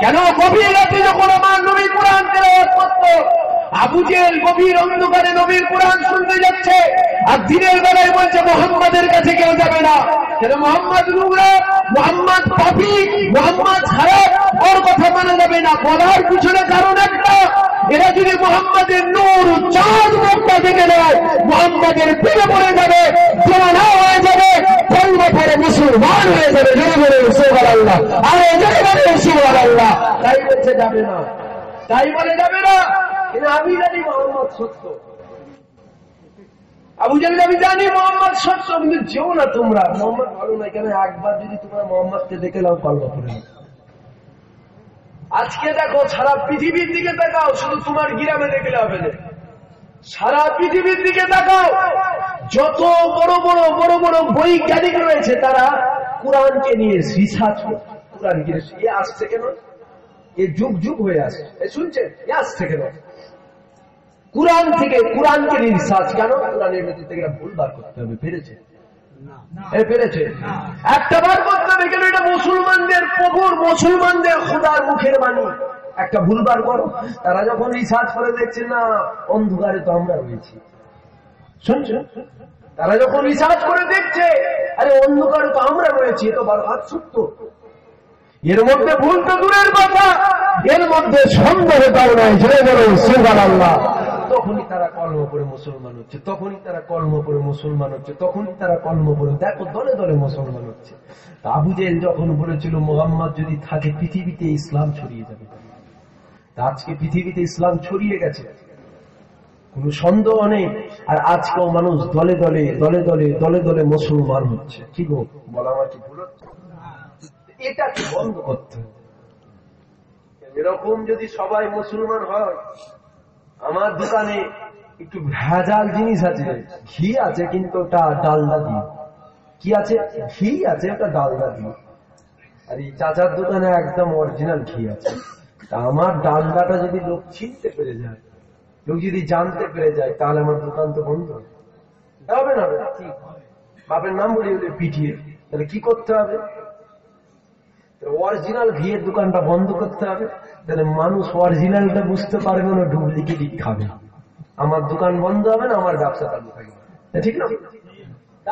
কেন? গভীর রাতে যখন আমার নবী কোরআন তেলাওয়াত করত, আবু জেহেল গভীর অন্ধকারে নবীর কোরআন শুনতে যাচ্ছে, আর দিনের বেলায় বলছে মুহাম্মাদের কাছে কেউ যাবে না। কেন? মুহাম্মদ নোংরা, মুহাম্মদ পাপী, মুহাম্মদ খারাপ, ওর কথা মানা যাবে না। বলার পিছনে কারণ একটা, এরা যদি মুহাম্মাদের নূর চাঁদ মুখটা দেখে নেয়, মুহাম্মাদের প্রেমে পড়ে যাবে, দেওয়ানা হয়ে যাবে, কলমা পড়ে মুসলমান হয়ে যাবে। জোরে বলে সুবহানাল্লাহ, আরে জোরে বলে সুবহানাল্লাহ। তাই বলছে যাবে না, তাই বলে যাবে না। কিন্তু আমি জানি মুহাম্মদ সত্য, আবু জাহেল আমি জানি মোহাম্মদ সত্য, কিন্তু যেও না তোমরা, মোহাম্মদ ভালো না। কেন? একবার যদি তোমরা মোহাম্মদকে দেখে নাও, কলমা পড়ে নাও। আজকে দেখো, সারা পৃথিবীর দিকে তাকাও, শুধু তোমার গ্রামে দেখলে হবে না, সারা পৃথিবীর দিকে তাকাও। যত বড় বড় বড় বড় বৈজ্ঞানিক রয়েছে, তারা কোরআনকে নিয়ে রিসার্চ করছে। কোরআনকে এ আসছে কেন? এ যুগ যুগ হয়ে আসছে, শুনছেন? এ আসছে কেন? কোরআন থেকে, কোরআনকে নিয়ে রিসার্চ কেন? কোরআনের ভেতর থেকে ভুল বার করতে হবে। পেরেছে? পেরেছে? একটা বার করতে হবে কেন? এটা মুসলমানদের প্রভুর, মুসলমানদের খোদার মুখের বাণী। একটা ভুল বার করো। তারা যখন রিসার্চ করে দেখছে না, অন্ধকারে তো আমরা রয়েছি, শুনছো? তারা যখন রিসার্চ করে দেখছে, আরে অন্ধকারে তো আমরা রয়েছি, তো বার হাত সত্য। এর মধ্যে ভুল তো দূরের কথা, এর মধ্যে সন্দেহটাও নাই। জয় বলো সুবহানাল্লাহ। তখনই তারা কলম করে মুসলমান হচ্ছে, তখনই তারা কলম করে মুসলমান হচ্ছে, তখনই তারা কলম করে, দেখো দলে দলে মুসলমান হচ্ছে। আবু জেহেল যখন বলেছিল মুহাম্মদ যদি থাকে পৃথিবীতে ইসলাম ছড়িয়ে যাবে, আজকে পৃথিবীতে ইসলাম ছড়িয়ে গেছে, কোন সন্দেহ নেই। আর আজকেও মানুষ দলে দলে দলে দলে দলে দলে মুসলমান হচ্ছে। কি গো, বলা আমার কি ভুল হচ্ছে? এটাকে বন্ধ করতে হবে। এরকম যদি সবাই মুসলমান হয়, আমার দোকানে একটু ভেজাল জিনিস আছে, ঘি আছে কিন্তু ওটা ডালডা দিয়ে, কি আছে? ঘি আছে, ওটা ডালডা দিয়ে। আর এই চাচার দোকানে একদম অরিজিনাল ঘি আছে। তা আমার ডালডাটা যদি লোক চিনতে পেরে যায়, লোক যদি জানতে পেরে যায়, তাহলে আমার দোকান তো বন্ধ হবে না। বাপের নাম বলে পিটিয়ে, তাহলে কি করতে হবে? অরিজিনাল ঘিয়ের দোকানটা বন্ধ করতে হবে। তাহলে মানুষ অরিজিনালটা বুঝতে পারবে না, ডুপ্লিকেট খাবে। আমার দোকান বন্ধ হবে না, আমার ব্যবসা চালু থাকবে, ঠিক না?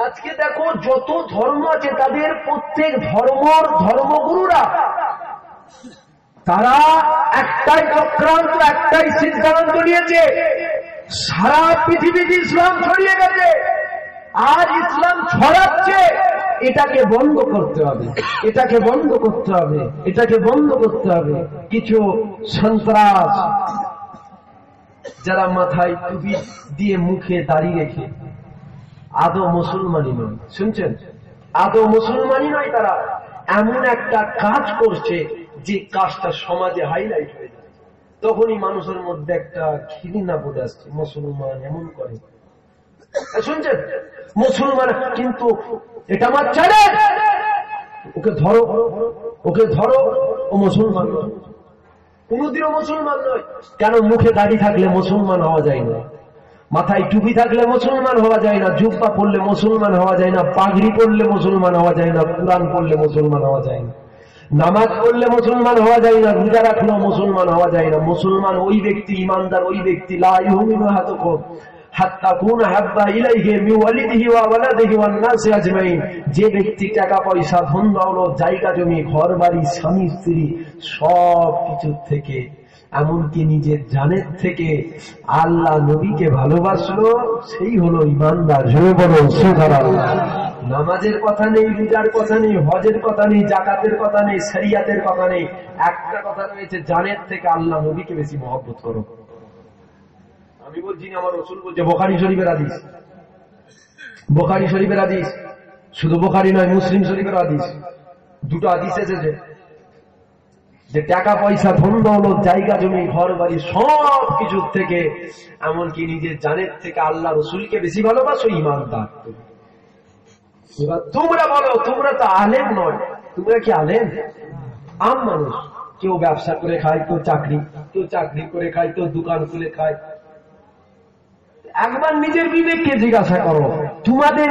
আজকে দেখো, যত ধর্ম আছে তাদের প্রত্যেক ধর্মগুরুরা তারা একটাই চক্রান্ত, একটাই সিদ্ধান্ত নিয়েছে, সারা পৃথিবীতে ইসলাম ছড়িয়ে গেছে, আর ইসলাম ছড়াচ্ছে, এটাকে বন্ধ করতে হবে, এটাকে বন্ধ করতে হবে, এটাকে বন্ধ করতে হবে। কিছু সন্ত্রাস যারা মাথায় টুপি দিয়ে মুখে দাঁড়িয়ে রেখে আদৌ মুসলমানই নয়, শুনছেন? আদৌ মুসলমানই নয়। তারা এমন একটা কাজ করছে যে কাজটা সমাজে হাইলাইট হয়ে যায়, তখনই মানুষের মধ্যে একটা ঘৃণা বোধ আসছে, মুসলমান এমন করে, শুনছেন? মুসলমান, কিন্তু এটা আমার চ্যালেঞ্জ, ওকে ধরো, ওকে ধরো, ও মুসলমান নয়, কোনদিনও মুসলমান নয়। কেন? মুখে দাড়ি থাকলে মুসলমান হওয়া যায় না, মাথায় টুপি থাকলে মুসলমান হওয়া যায় না, জুব্বা পড়লে মুসলমান হওয়া যায় না, পাগড়ি পড়লে মুসলমান হওয়া যায় না, কুরআন পড়লে মুসলমান হওয়া যায় না, নামাজ পড়লে মুসলমান হওয়া যায় না, রোজা রাখলেও মুসলমান হওয়া যায় না। মুসলমান ওই ব্যক্তি, ইমানদার ওই ব্যক্তি, লা ইউমিনু আহাদুকুম হাত্তা কুনা হাব্বা ইলাইহি মিন ওয়ালিদিহি ওয়া ওয়ালাদিহি ওয়ান নাসি আজমাইন। যে ব্যক্তি টাকা পয়সা, ধন দৌলত, জায়গা জমি, ঘর বাড়ি, স্বামী স্ত্রী সব কিছু থেকে, এমনকি নিজের জানের থেকে আল্লাহ নবীকে ভালোবাসলো, সেই হলো ইমানদার। জোরে বলো সুবহানাল্লাহ। নামাজের কথা নেই, রোজার কথা নেই, হজের কথা নেই, যাকাতের কথা নেই, শরিয়াতের কথা নেই, একটা কথা রয়েছে, জানের থেকে আল্লাহ নবীকে বেশি মহব্বত করো। আমি বলছি না, আমার রাসূল বলছে, বুখারী শরীফের হাদিস, বুখারী শরীফের হাদিস, শুধু বুখারী নয়, মুসলিম শরীফের হাদিস, দুটো হাদিস এসেছে যে টাকা পয়সা, ধন দৌলত, জায়গা জমি, ঘর বাড়ি সব কিছু থেকে, এমনকি নিজের জানের থেকে আল্লাহ রাসূলকে বেশি ভালোবাসো, ইমানদার। এবার তোমরা বলো, তোমরা তো আলেম নয়, তোমরা কি আলেম? আম মানুষ, কেউ ব্যবসা করে খায়, কেউ চাকরি করে খায়, কেউ দোকান খুলে খায়। একবার নিজের বিবেককে জিজ্ঞাসা করো, তোমাদের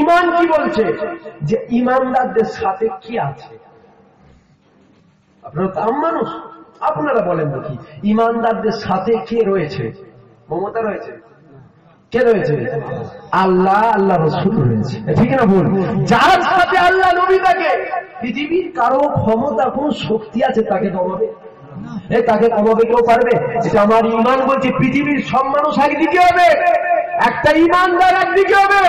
ইমান কি বলছে? যে ইমানদারদের সাথে কি আছে? আপনারা তো আম মানুষ, আপনারা বলেন দেখি, ইমানদারদের সাথে কে রয়েছে? মমতা রয়েছে? কে রয়েছে? আল্লাহ, আল্লাহ রাসূল রয়েছে, ঠিক না ভুল? যার সাথে আল্লাহ নবী থাকে, পৃথিবীর কারো ক্ষমতা, কোন শক্তি আছে তাকে দমাবে? তাকে কমাবে কেউ পারবে? এটা আমার ইমান বলছে। পৃথিবীর সব মানুষ একদিকে হবে, একটা ইমানদার একদিকে হবে।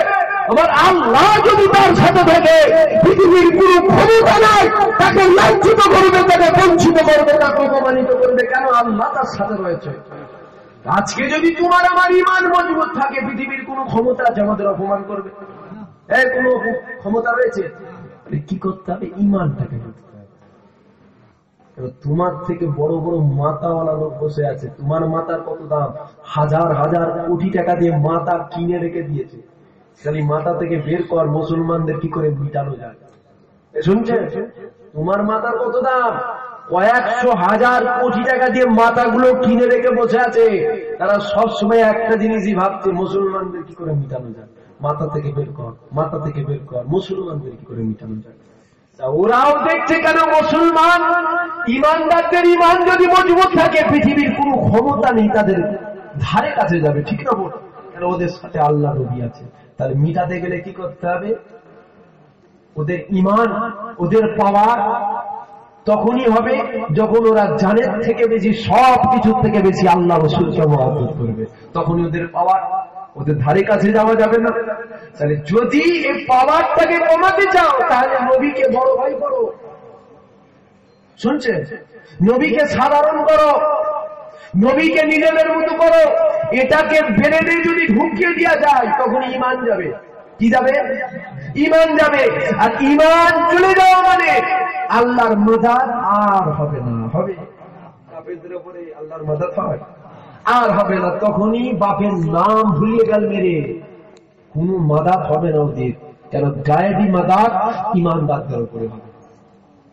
আমার আল্লাহ যদি তার সাথে থাকে, পৃথিবীর পুরো ক্ষমতা নাই, তাকে লাঞ্ছিত করবে, তাকে বঞ্চিত করবে, তাকে অপমানিত করবে। কেন? আল্লাহ তার সাথে রয়েছে। আজকে যদি তোমার আমার ইমান মজবুত থাকে, পৃথিবীর কোন ক্ষমতা আছে আমাদের অপমান করবে? কোন ক্ষমতা রয়েছে? কি করতে হবে? ইমানটাকে করতে হবে। তোমার থেকে বড় বড় মাতাওয়ালা লোক বসে আছে, তোমার মাতার কত দাম? হাজার হাজার কোটি টাকা দিয়ে মাতা কিনে রেখে দিয়েছে। খালি মাথা থেকে বের কর, মুসলমানদের কি করে মিটানো যায়। শুনছেন? তোমার মাথার কত দাম? কয়েকশো হাজার কোটি টাকা দিয়ে মাথাগুলো কিনে রেখে বসে আছে। তারা সবসময় একটা জিনিসই ভাবছে, মুসলমানদের কি করে মিটানো যায়। মাথা থেকে বের কর, মাথা থেকে বের কর, মুসলমানদের কি করে মিটানো যায়। ওরাও দেখছে কেন মুসলমান ইমানদারদের ইমান যদি মজবুত থাকে, পৃথিবীর কোন ক্ষমতা নেই তাদের ধারে কাছে যাবে। ঠিক না বল? কেন? ওদের সাথে আল্লাহ নবী আছে। তাহলে মিটাতে গেলে কি করতে হবে? ওদের ইমান, ওদের পাওয়ার তখনই হবে যখন ওরা জানের থেকে বেশি, সব কিছুর থেকে বেশি আল্লাহ রাসূলকে মহব্বত করবে। তখনই ওদের পাওয়ার, ওদের ধারে কাছে যাওয়া যাবে না। তাহলে যদি এই পাওয়ারটাকে কমাতে চাও, তাহলে নবীকে বড় ভাই করো। শুনছে? নবীকে সাধারণ করো, নবীকে নিজেদের মতো করো। এটাকে বেরেনে যদি ঢুকিয়ে দেওয়া যায়, তখন ইমান যাবে। কি যাবে? ইমান যাবে। আর ইমান চলে যাওয়া মানে আল্লাহর মাদাদ আর হবে না। হবে বাপের উপরে আল্লাহর মাদাদ হয়? আর হবে না। তখনই বাপের নাম ভুলিয়ে গেল মেরে, কোন মাদাদ হবে না ওদের। কেন? গায়েবী মাদাদ ইমানদারদের উপরে হবে।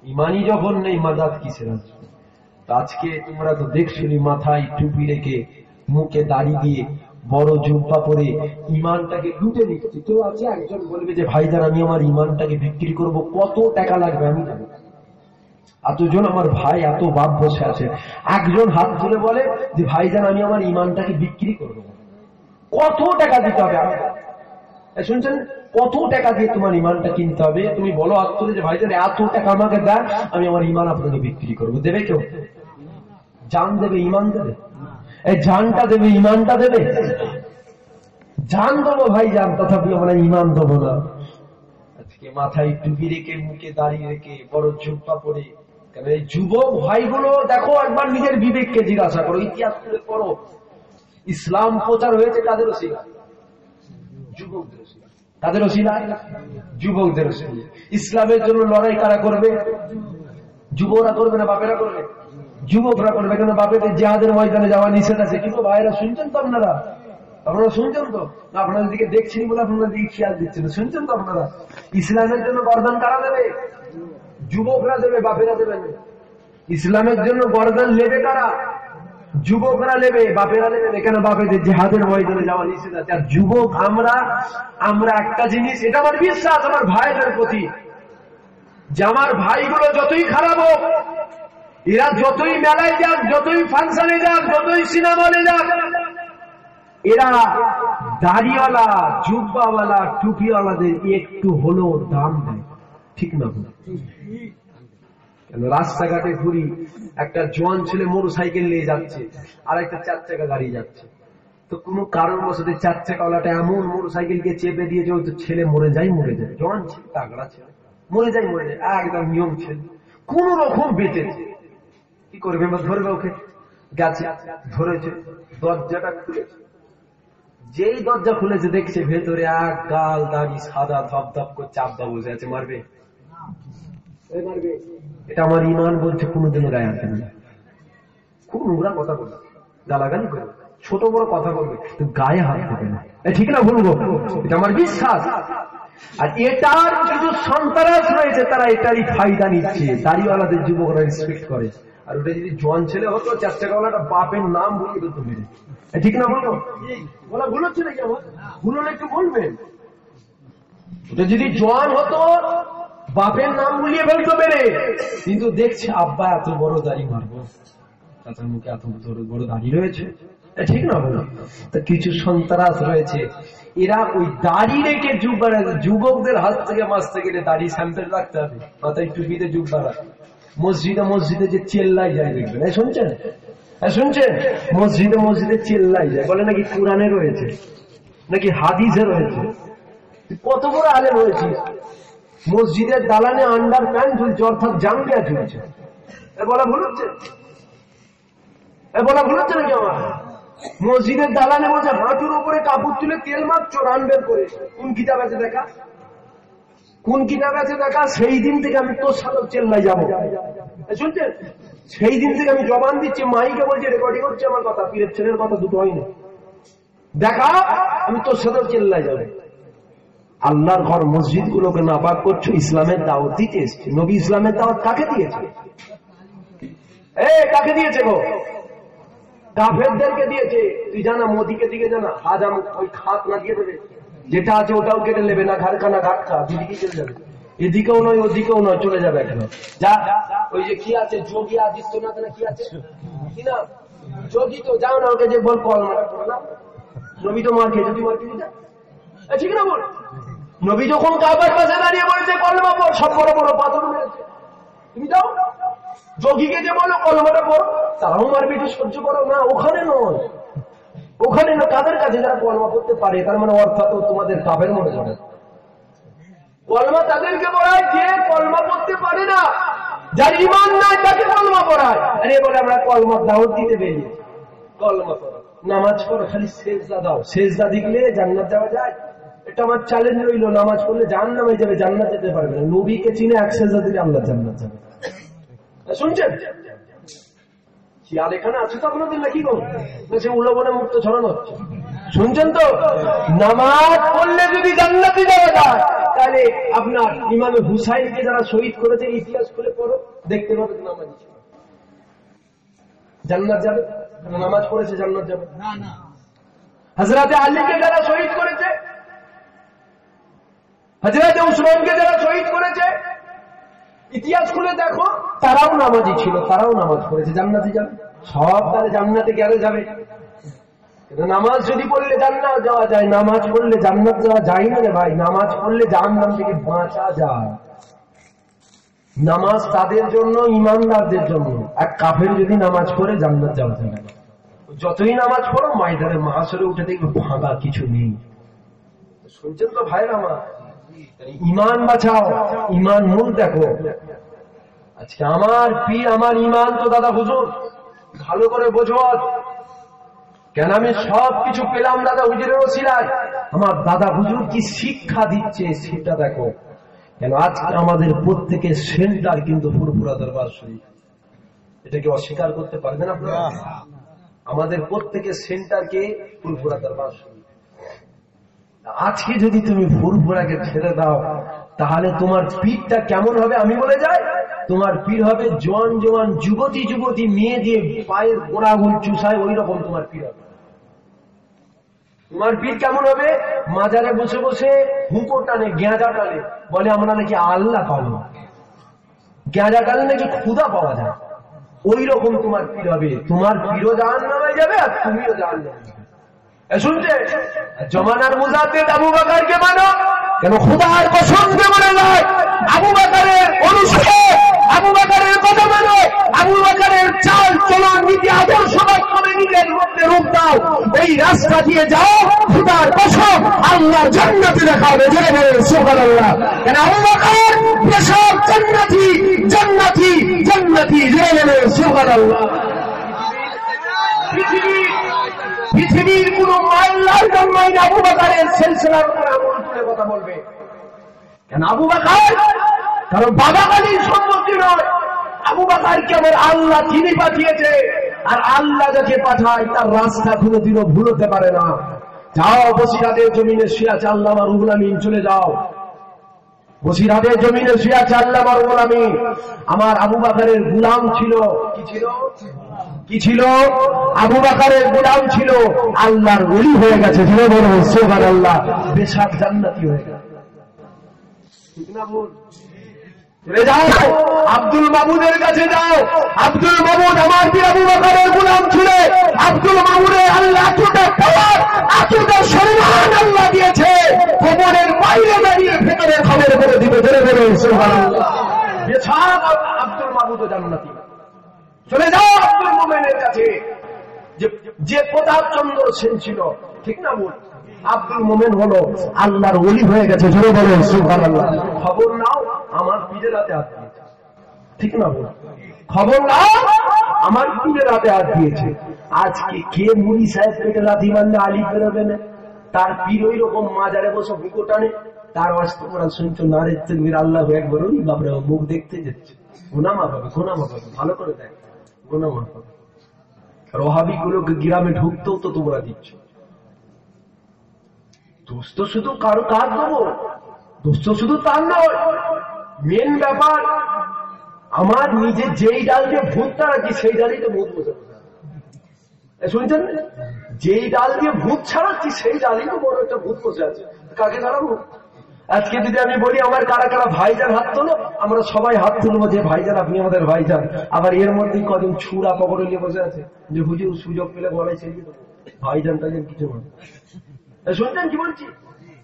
ইমানই যখন নেই, মাদাদ কিসের আসবে? আজকে তোমরা তো দেখছনি, মাথায় টুপি রেখে, মুখে দাড়ি দিয়ে, বড় জুব্বা পরে ইমানটাকে লুটে নিচ্ছে। কেউ আছে একজন বলবে যে ভাইজান আমি আমার ইমানটাকে বিক্রি করব, কত টাকা লাগবে আমি জানি। এতজন আমার ভাই, এত বাপ বসে আছে, একজন হাত তুলে বলে যে ভাইজান আমি আমার ইমানটাকে বিক্রি করবো, কত টাকা দিতে হবে? শুনছেন? কত টাকা দিয়ে তোমার ইমানটা কিনতে হবে? তুমি বলো হাত তুলে যে ভাইজান এত টাকা আমাকে দেন, আমি আমার ইমান আপনাকে বিক্রি করবো। দেবে কেউ? জান দেবে? ইমান দেবে? এই জানটা দেবে, ইমানটা দেবে? জান দেবো ভাই জান, তথাপি আমরা ইমান দেবো না। আজকে মাথায় টুপি রেখে, মুখে দাঁড়িয়ে রেখে, বড় জুব্বা পরে, কেন এই যুবক ভাইগুলো দেখো, একবার নিজের বিবেককে জিজ্ঞাসা করো, ইতিহাস করে পড়ো। ইসলাম প্রচার হয়েছে কাদের ওসিলা? যুবকদের ওসিলা। কাদের ওসিলা? যুবকদের ওসিলা। ইসলামের জন্য লড়াই কারা করবে? যুবকরা করবে না বাপেরা করবে? যুবকরা করবে। কেন? বাপেদের জিহাদের ময়দানে যাওয়া নিষেধ আছে। কিন্তু ভাইরা শুনছেন তো আপনারা? আপনারা শুনছেন তো? আপনাদের দিকে দেখছেন বলে আপনাদের দিকে খেয়াল দিচ্ছেন। শুনছেন তো আপনারা? ইসলামের জন্য গর্দান কারা দেবে? যুবকরা দেবে, বাপেরা দেবে না। ইসলামের জন্য গর্দান নেবে কারা? যুবকরা নেবে, বাপেরা নেবে। এখানে বাপেদের জিহাদের ময়দানে যাওয়া নিষেধ আছে। আর যুবক আমরা একটা জিনিস, এটা আমার বিশ্বাস আমার ভাইদের প্রতি, যে আমার ভাইগুলো যতই খারাপ হোক, এরা যতই মেলায় যাক, যতই ফাংশনে যাক, যতই সিনেমা হলে যাক, এরা দাড়িওয়ালা, জুব্বাওয়ালা, টুপিওয়ালাদের একটু হলেও দাম দেয়। ঠিক না? কেন? রাস্তাঘাটে ঘুরি, একটা জোয়ান ছেলে মোটর সাইকেল নিয়ে যাচ্ছে, আর একটা 4 চাকা গাড়ি যাচ্ছে, তো কোনো কারণবশত 4 চাকাওয়ালাটা এমন মোটর সাইকেলকে চেপে দিয়েছে, ওই তো ছেলে মরে যায়। জোয়ান ছেলে, তাগড়া ছেলে, মরে যায়। একদম নিয়ম ছেলে, কোন রকম বেঁচেছে। কি করবে? ধরবে ওকে। গেছে, ধরেছে, দরজাটা খুলেছে। যেই দরজা খুলেছে, দেখছে ভেতরে এক গাল দাড়ি সাদা ধপধপ করে চাপদা বসে আছে। মারবে? মারবে? এটা আমার ইমান বলছে কোনোদিনও গায়ে আসবে না। খুব নোংরা কথা বলবে, গালাগালি করবে, ছোট বড় কথা বলবে, গায়ে হাত দেবে না। ঠিক না বলবো? এটা আমার বিশ্বাস। আর এটার কিছু সন্ত্রাস রয়েছে, তারা এটারই ফায়দা নিচ্ছে। দাড়িওয়ালাদের যুবকরা রেসপেক্ট করে। আর ওটা যদি জোয়ান ছেলে হতো, 4 চাকাওয়ালাটা বাপের নাম বলিয়ে দিত মেরে। ঠিক না বলবো? বলা ভুল হচ্ছে নাকি? আমার ভুল হলে একটু বলবেন। ওটা যদি জোয়ান হতো, বাপের নাম বলিয়ে ফেলতো মেরে। কিন্তু দেখছে আব্বা এত বড় দাড়ি, মারবো, চাচার মুখে এত বড় দাড়ি রয়েছে। ঠিক না বলো? তা কিছু সন্ত্রাস রয়েছে, এরা ওই দাড়ি রেখে যুবকদের হাত থেকে বাঁচতে গেলে দাড়ি স্যাম্পেল রাখতে হবে, মাথায় টুপিতে জুব্বা রাখে। মসজিদে যে চেল্লাই যায় দেখবেন, শুনছেন? শুনছেন? মসজিদে চেল্লাই যায়, বলে নাকি কোরআনে রয়েছে, নাকি হাদিসে রয়েছে। কত বড় আলেম হয়েছে, মসজিদের দালানে আন্ডার প্যান্ট ঝুলছে, অর্থাৎ জাঙ্গিয়া ঝুলছে। বলা ভুল হচ্ছে? বলা ভুল হচ্ছে নাকি আমার? মসজিদের দালানে বসে হাঁটুর উপরে কাপড় তুলে তেল মারছো রান বের করে। কোন কিতাব আছে দেখা, কোন কিতাব আছে দেখা? সেই দিন থেকে আমি তোর সাথে চেল্লাই যাবো, শুনছেন? সেই দিন থেকে আমি জবান দিচ্ছি, মাইকে বলছে, রেকর্ডিং হচ্ছে আমার কথা, পীরের ছেলের কথা দুটো হয় না। দেখা, আমি তোর সাথে চেল্লাই যাবো। আল্লাহর ঘর মসজিদ গুলোকে নাপাক করছো, ইসলামের দাওয়াত দিতে এসছে। নবী ইসলামের দাওয়াত কাকে দিয়েছে? কাকে দিয়েছে গো? কাফেরদেরকে দিয়েছে। তুই জানা মোদিকে দিকে জানা, হাজাম ওই খাত না দিয়ে দেবে, যেটা আছে ওটাও কেটে নেবে না, ঘাটখানা ঘাটখা দিদিকে চলে যাবে, এদিকেও নয় ওদিকেও নয়, চলে যাবে এখন। যা ওই যে কি আছে যোগী আদিত্যনাথ না কি আছে কি না, যোগী তো যাও না, ওকে যে বল কলমাটা পড়ো না। নবী তো মার খেয়েছে, তুই মার খেয়েছি যা, ঠিক না বল? নবী যখন কাবার পাশে দাঁড়িয়ে বলেছে কলমা পড়, সব বড় বড় পাথর মেরেছে, তুমি যাও। যোগীকে যে বলো কলমাটা পড়ো, তারাও মারবে, একটু সহ্য করো না। ওখানে নয়, ওখানে না, তাদের কাছে যারা কলমা পড়তে পারে, তার মানে অর্থাৎ তোমাদের কাফের মনে যাবে। কলমা তাদেরকে পড়ায় যে কলমা পড়তে পারে না, যার ঈমান নাই তাকে কলমা পড়ায়। আরে বলে আমরা কলমার দাওয়াত দিতে বেরিয়ে, কলমা পড়ো, নামাজ পড়ো, খালি সেজদা দাও, সেজদা দিলে জান্নাত যাওয়া যায়। এটা আমার চ্যালেঞ্জ রইল, নামাজ পড়লে জাহান্নামে যাবে, জান্নাত যেতে পারবে না। নবীকে চিনে এক সেজদা দিলে আল্লাহ জান্নাত যাবে। শুনছেন? শিয়াল এখানে আছে তো আপনাদের নাকি গো? সে উলবনে মুক্ত ছড়ানো হচ্ছে, শুনছেন তো? নামাজ পড়লে যদি জান্নাতে যাওয়া যায়, তাহলে আপনার ইমাম হুসাইনকে যারা শহীদ করেছে ইতিহাস খুলে পড়ো, দেখতে পাবে নামাজ ছিল, জান্নাত যাবে। নামাজ পড়েছে জান্নাত যাবে না। না, হযরতে আলীকে যারা শহীদ করেছে, হযরতে উসমানকে যারা শহীদ করেছে, ইতিহাস খুলে দেখো, তারাও নামাজি ছিল, তারাও নামাজ পড়েছে, জান্নাতে যাবে। সব তারা জান্নাতে গেলে যাবে। নামাজ যদি পড়লে জান্নাত যাওয়া যায়, নামাজ পড়লে জান্নাত যাওয়া যায় না রে ভাই। নামাজ পড়লে জাহান্নাম থেকে বাঁচা যায়। নামাজ তাদের জন্য, ঈমানদারদের জন্য। এক কাফের যদি নামাজ পড়ে জান্নাত যাওয়া যায় না। যতই নামাজ পড়ো, ময়দানে মাহশরে উঠে দেখবে ভাঙা কিছু নেই। শুনছেন তো ভাইরা আমার? ঈমান বাঁচাও, ঈমান মূল দেখো। আজকে আমার পীর, আমার ঈমান তো দাদা হুজুর, ভালো করে বোঝো। কেন আমি সব কিছু পেলাম দাদা হুজুরের ওসিলায়। আমার দাদা হুজুর কি শিক্ষা দিচ্ছে সেটা দেখো। কেন আজকে আমাদের প্রত্যেকের সেন্টার কিন্তু ফুরফুরা দরবার শরীফ, এটাকে অস্বীকার করতে পারবেন আপনারা? আমাদের প্রত্যেকের সেন্টারকে ফুরফুরা দরবার শরীফ। আজকে যদি তুমি ফুরফুরাকে ছেড়ে দাও, তাহলে তোমার পীরটা কেমন হবে আমি বলে যাই? তোমার পীর হবে জোয়ান জোয়ান যুবতী যুবতী মেয়ে দিয়ে পায়ের গোড়াগুল চুষায়, ওই রকম তোমার পীর হবে। তোমার পীর কেমন হবে? মাজারে বসে বসে হুঁকো টানে, গেঁজা টানে, বলে আমরা নাকি আল্লাহ পাবো। গেঁজা টানে নাকি ক্ষুধা পাওয়া যায়, ওই রকম তোমার পীর হবে। তোমার পীরও জাহান্নামে যাবে আর তুমিও জাহান্নামে যাবে। শুনছে? জমানার মুজাদ্দিদ আবু বকরকে মানো, কেন খোদার কসমকে বলে যায় আবু বকরের অনুসারে, আবু বকরের কথা মানো, আবু বকরের চাল চলন নীতি আদর্শ বাস্তবে নিজের মধ্যে রূপ দাও, ওই রাস্তা দিয়ে যাও, খোদার কসম আল্লাহ জান্নাতে দেখাবে। জেনে বলে সুবহানাল্লাহ। কেন আবু বকর পেশাব জান্নাতি জান্নাতি জান্নাতি, জেনে বলে সুবহানাল্লাহ। পৃথিবীর কোন মাল্লার জন্যই আবু বকরের সিলসিলার উপর আমল করে কথা বলবে। কেন আবু বকর কারণ বাবা আলীর সম্পত্তি নয়। আবু বকরকে আমার আল্লাহ চিনি পাঠিয়েছে, আর আল্লাহ যাকে পাঠায় তার রাস্তা কোনোদিনও ভুল হতে পারে না। যাও বসিরাতের জমিনে শুয়ে আছে আল্লামা রুহুল আমিন, চলে যাও বসিরাতের জমিনে শুয়ে আছে আল্লামা রুহুল আমিন। আমার আবু বকরের গোলাম ছিল, কি ছিল? কি ছিল? আবু বকরের গোলাম ছিল, আল্লাহর ওলি হয়ে গেছে। জেনে বলো সুবহানাল্লাহ। বেশাক জান্নাতি হয়ে গেছে। চলে যাও আব্দুল মামুনের কাছে যাও। আব্দুল মামুন আমার পীর আবু বকরের গোলাম ছিল। আব্দুল মামুনের আল্লাহ এতটা পাওয়ার, এতটা সম্মান আল্লাহ দিয়েছে, কবরের বাইরে দাঁড়িয়ে ভেতরের খবর করে দিবে। জেনে বলো সুবহানাল্লাহ। বেশাক আব্দুল মামুন জান্নাতি। চলে যাও আব্দুল মোমেনের কাছে, যে প্রতাপ চন্দ্র সেন ছিল, ঠিক না বল? আব্দুল মোমেন হলো আল্লাহর ওলি হয়ে গেছে। জোরে বলো সুবহানাল্লাহ। খবর নাও আমার পীরের হাতে হাত দিয়েছে, ঠিক না বল? খবর নাও আমার পীরের হাতে হাত দিয়েছে। আজকে কে মুড়ি সাহেব পেটে লাথি মারলে আলি বেরোবে না, তার পীর ওই রকম মাজারে বসে বুকো টানে, তার আওয়াজ তোমরা শুনছো নারে তাকবীর আল্লাহু আকবার, ওই বাপরে মুখ দেখতে যাচ্ছে, গুনাহ মাফ হবে, গুনাহ মাফ হবে, ভালো করে দেখ গুনাহ মাফ হবে। আর ওহাবি গুলোকে গ্রামে ঢুকতেও তো তোমরা দিচ্ছ। দোষ তো শুধু কারো কাজ দেবো, দোষ তো শুধু তার নয়, মেন ব্যাপার আমার নিজে যেই ডাল দিয়ে ভূত তাড়াচ্ছি সেই ডালই তো ভূত বসে শুনছেন, যেই ডাল দিয়ে ভূত ছাড়াচ্ছি সেই ডালই তো বড় একটা ভূত বসে আছে, কাকে ছাড়াবো? আজকে যদি আমি বলি আমার কারা কারা ভাইজান হাত তোলো, আমরা সবাই হাত তুলবো যে ভাইজান আপনি আমাদের ভাইজান। আবার এর মধ্যেই কদিন ছুড়া পকড়ে নিয়ে বসে আছে যে হুজুর সুযোগ পেলে বলাই ছেড়ে দেবো, ভাইজান টাইজান কিছু নয়। শুনছেন কি বলছি?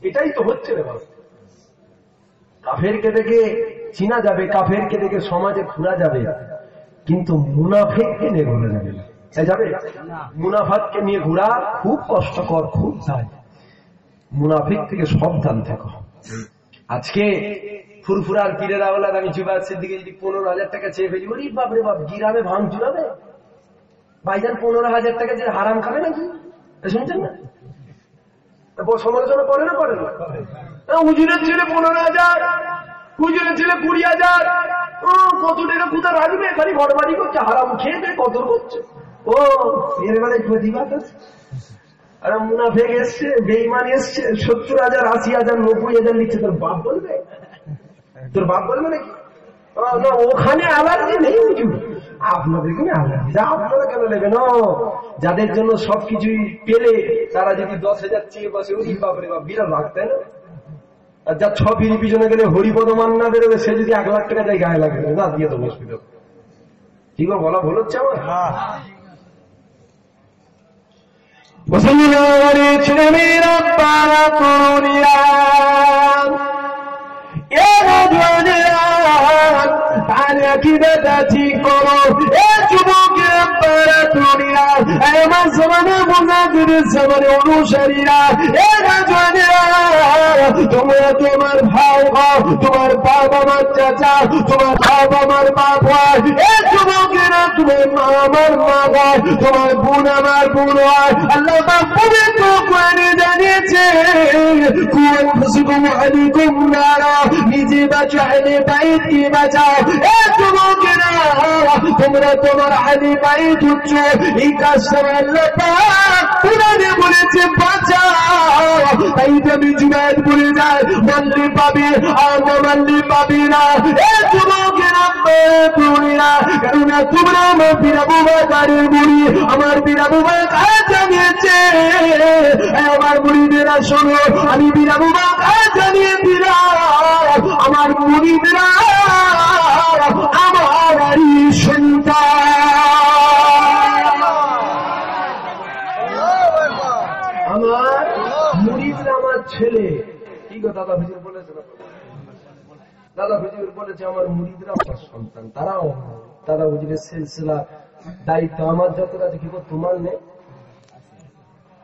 এটাই তো হচ্ছে রে বাবা। কাফেরকে দেখে চিনা যাবে, কাফেরকে দেখে সমাজে ঘোরা যাবে, কিন্তু মুনাফিককে নিয়ে ঘোরা যাবে না। যাবে মুনাফিককে নিয়ে ঘোরা খুব কষ্টকর, খুব দায়। মুনাফিক থেকে সাবধান থাকো। আজকে ফুরফুরার পীরের আওলাদ আমি যুবা সিদ্দিকী যদি 15,000 টাকা চেয়ে ফেলি, ওরে বাপরে বাপ গিরামে ভাঙচুর হবে, ভাইজান 15,000 টাকা যে হারাম খাবে নাকি? শুনছেন না? সমালোচনা করে না করে না? হুজুরের ছেলে 15,000, হুজুরের ছেলে 20,000, কত টাকা কোথায় রাখবে, খালি ঘর বাড়ি করছে, হারাম খেয়ে দেয়, কদর করছে। ও এর বেলায় প্রতিবাদ আছে। আর মুনাফিক এসছে, বেঈমান এসছে, 70,000, 80,000, 90,000 লিখছে, তোর বাপ বলবে? তোর বাপ বলবে নাকি? না ওখানে অ্যালার্জি নেই হুজুর, আপনাদের কোনো অ্যালার্জি, আপনারা কেন নেবেন? যাদের জন্য সবকিছুই পেলে তারা যদি 10,000 চেয়ে বসে, ওই বাপরে বাপ বিরাট রাখতে না। আর যা 6 বিড়ি পিছনে গেলে হরিপদ মান্না বেরোবে, সে যদি 1 লাখ টাকা যায় গায়ে লাগবে না, দিয়ে তো বসবি তো। কি করে বলা ভুল হচ্ছে আমার? মুসলমানের ছেলেমেয়েরা পাড়া তরুণীরা ঠিক করো, এ যুবকের পাড়া তরুণীরা, আমার সমানে মুনাফিকের সমানে অনুসারীরা, এ রাজওয়ানেরা, তোমরা তোমার ভাই হও, তোমার বাবা আমার চাচা, তোমার বাবা আমার বাপ হয়, এ যুবকেরা তোমার মা আমার মা হয়, তোমার বোন আমার বোন হয়। আল্লাহ পাক পবিত্র কোরআনে জানিয়েছে, কুল ফুসুকুম আলাইকুম নারা, নিজে বাঁচো আহলে বাইতকে বাঁচাও। এ যুবকেরা তোমরা তোমার আহলে বাইত হচ্ছ, এই কাজটা আল্লাহ পাক কোরআনে বলেছে বাঁচাও। তাই আমি জুনায়েদ বলে যায়, মানলে পাবে আর না মানলে পাবে না। এ যুবকেরা তোমরা, কেননা তোমরা আমার পীর আবু বকরের মুড়ি, আমার পীর আবু বকর জানিয়েছে, আমার মুরিদেরা শোনো, আমি পীর আবু বকর জানিয়ে দিলাম, আমার মুরিদেরা আমারই সন্তান, আমার মুরিদরা আমার ছেলে। কি গো দাদা হুজুর বলেছে, দাদা হুজুর বলেছে আমার মুরিদরা আমার সন্তান, তারাও দাদা হুজুরের সিলসিলা দায়িত্ব আমার যতটা দেখিব তোমার নেই।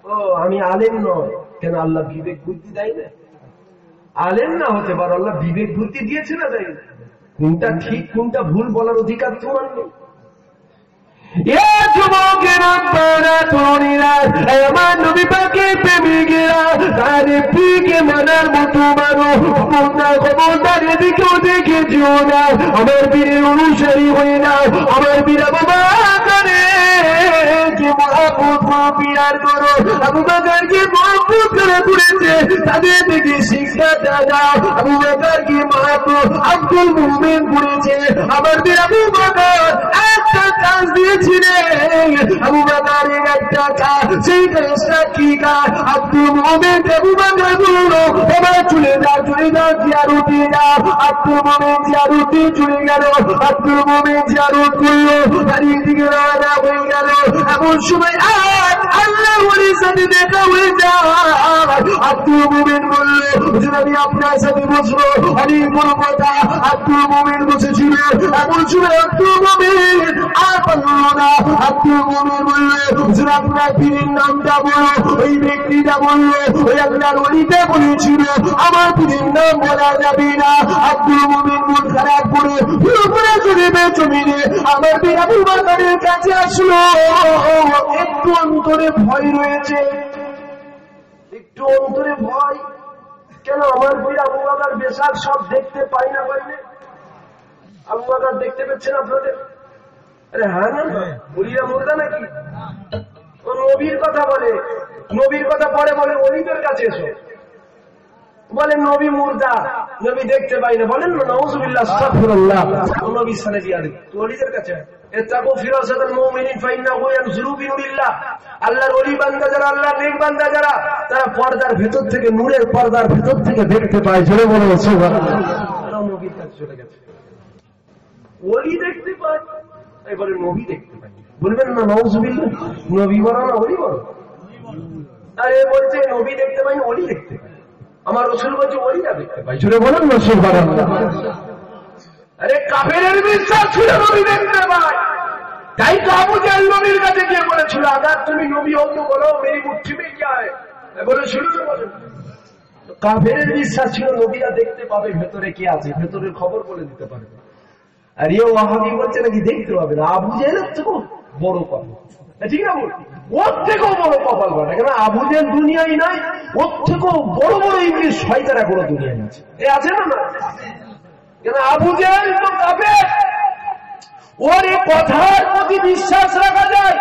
ও আমি আলেম নয় কেন, আল্লাহ বিবেক বুদ্ধি দেয় না? আলেম না হতে পারো, আল্লাহ বিবেক বুদ্ধি দিয়েছে না, দেয় না? কোনটা ঠিক কোনটা ভুল বলার অধিকার তোমার নেই। আমার নবী পাকের প্রেমিকেরা, তার প্রিয়কে মানার মতো মানো, খবরদার এদিকেও দেখেছিও না, আমার বীরের অনুসারী হয়ে না, আমার বীর আবু বকরের যে মহাপুত পিয়ার করো, আবু বকরকে মহাপুত করে করেছে, তাদের থেকে শিক্ষা দাও। আবু বকরকে মহাপুত আব্দুল মুমিন করেছে, আমার বীর আবু বকর একটা কাজ দিয়েছিলেন, আবু বকরের একটা কাজ, সেই কাজটা কি কাজ? আব্দুল মুমিন আবু বকর বললো, এবার চলে যাও জিয়ারতে যাও। আব্দুল মুমিন জিয়ারতে চলে গেল, আব্দুল মুমিন জিয়ারত করলো, বাড়ির দিকে রওনা হয়ে গেল। এমন সময় আল্লাহ ওলির সাথে দেখা হয়ে যায়। আব্দুল মুমিন বলল, হুজুর আমি আপনার সাথে বসবো, অনেক বড় কথা। আব্দুল মুমিন বসেছিল, এমন সময় আব্দুল মুমিন আর পারল না। আব্দুল মুমিন বলল, হুজুর আপনার পীরের নামটা বলো। ওই ব্যক্তি ওলিটা বলল, ওই আল্লাহর ওলিটা বলেছিল আমার পীরের নাম বলা যাবে না। আব্দুল মুমিন মন খারাপ করে উপরে চড়বে জমিনে আমার পীর আবু বকরের কাছে আসলো। একটু অন্তরে ভয় রয়েছে, একটু অন্তরে ভয়। কেন আমার পীর আবু বকর বেশাক সব দেখতে পাই না পাইলে? আবু বকর দেখতে পেয়েছেন আপনাদের? আরে হ্যাঁ না, ওলিরা মুর্দা নাকি? ও নবীর কথা বলে, নবীর কথা পরে বলে ওলিদের কাছে এসো, বলে নবী মুর্দা, নবী দেখতে পাই না। বলেন না নাউযুবিল্লাহ আস্তাগফিরুল্লাহ। নবী সানে দিয়া দে ওলিদের কাছে এতাকু ফিরাসাতুল মুমিনিন ফাইন্নাহু ইয়ানজুরু বিনুরিল্লাহ। আল্লাহর ওলি বান্দা যারা, আল্লাহর নেক বান্দা যারা, তারা পর্দার ভেতর থেকে, নূরের পর্দার ভেতর থেকে দেখতে পায়। জোরে বলো সুবহানাল্লাহ। নবীর কাছে চলে গেছে, ওলি দেখতে পায়, এবারে নবী দেখতে পায়। বলবেন না নাউযুবিল্লাহ, নবী বড় না ওলি বড়? আরে বলছে নবী দেখতে পাই না, ওলি দেখতে পাই। আমার রাসূল বলছে ওলিরা দেখতে পাই। জোরে বলেন না সুবহানাল্লাহ। আরে কাফেরের বিশ্বাস ছিল নবী দেখতে পায়, তাই তো আবু জাহেল নবীর কাছে গিয়ে বলেছিল আগার তুমি নবী হও তো বলো মেরি মুঠি মে क्या है, বলেছিল তো বলে। কাফেরের বিশ্বাস ছিল নবীরা দেখতে পাবে ভেতরে কি আছে, ভেতরের খবর বলে দিতে পারবে। আর ইয়ে ওয়াহাবি বলছে নাকি দেখতে পাবে না। আবু জাহেলের থেকেও বড় কপাল, ঠিক না? ওর থেকেও বড় কপাল বলে, কেন আবু জাহেল দুনিয়ায় নাই, ওর থেকেও বড় বড় ইংলিশ শয়তানা কোনো দুনিয়ায় আছে। এ আছে না? না, কেন আবু জাহেল তো কাফের। ওর এই কথার প্রতি বিশ্বাস রাখা যায়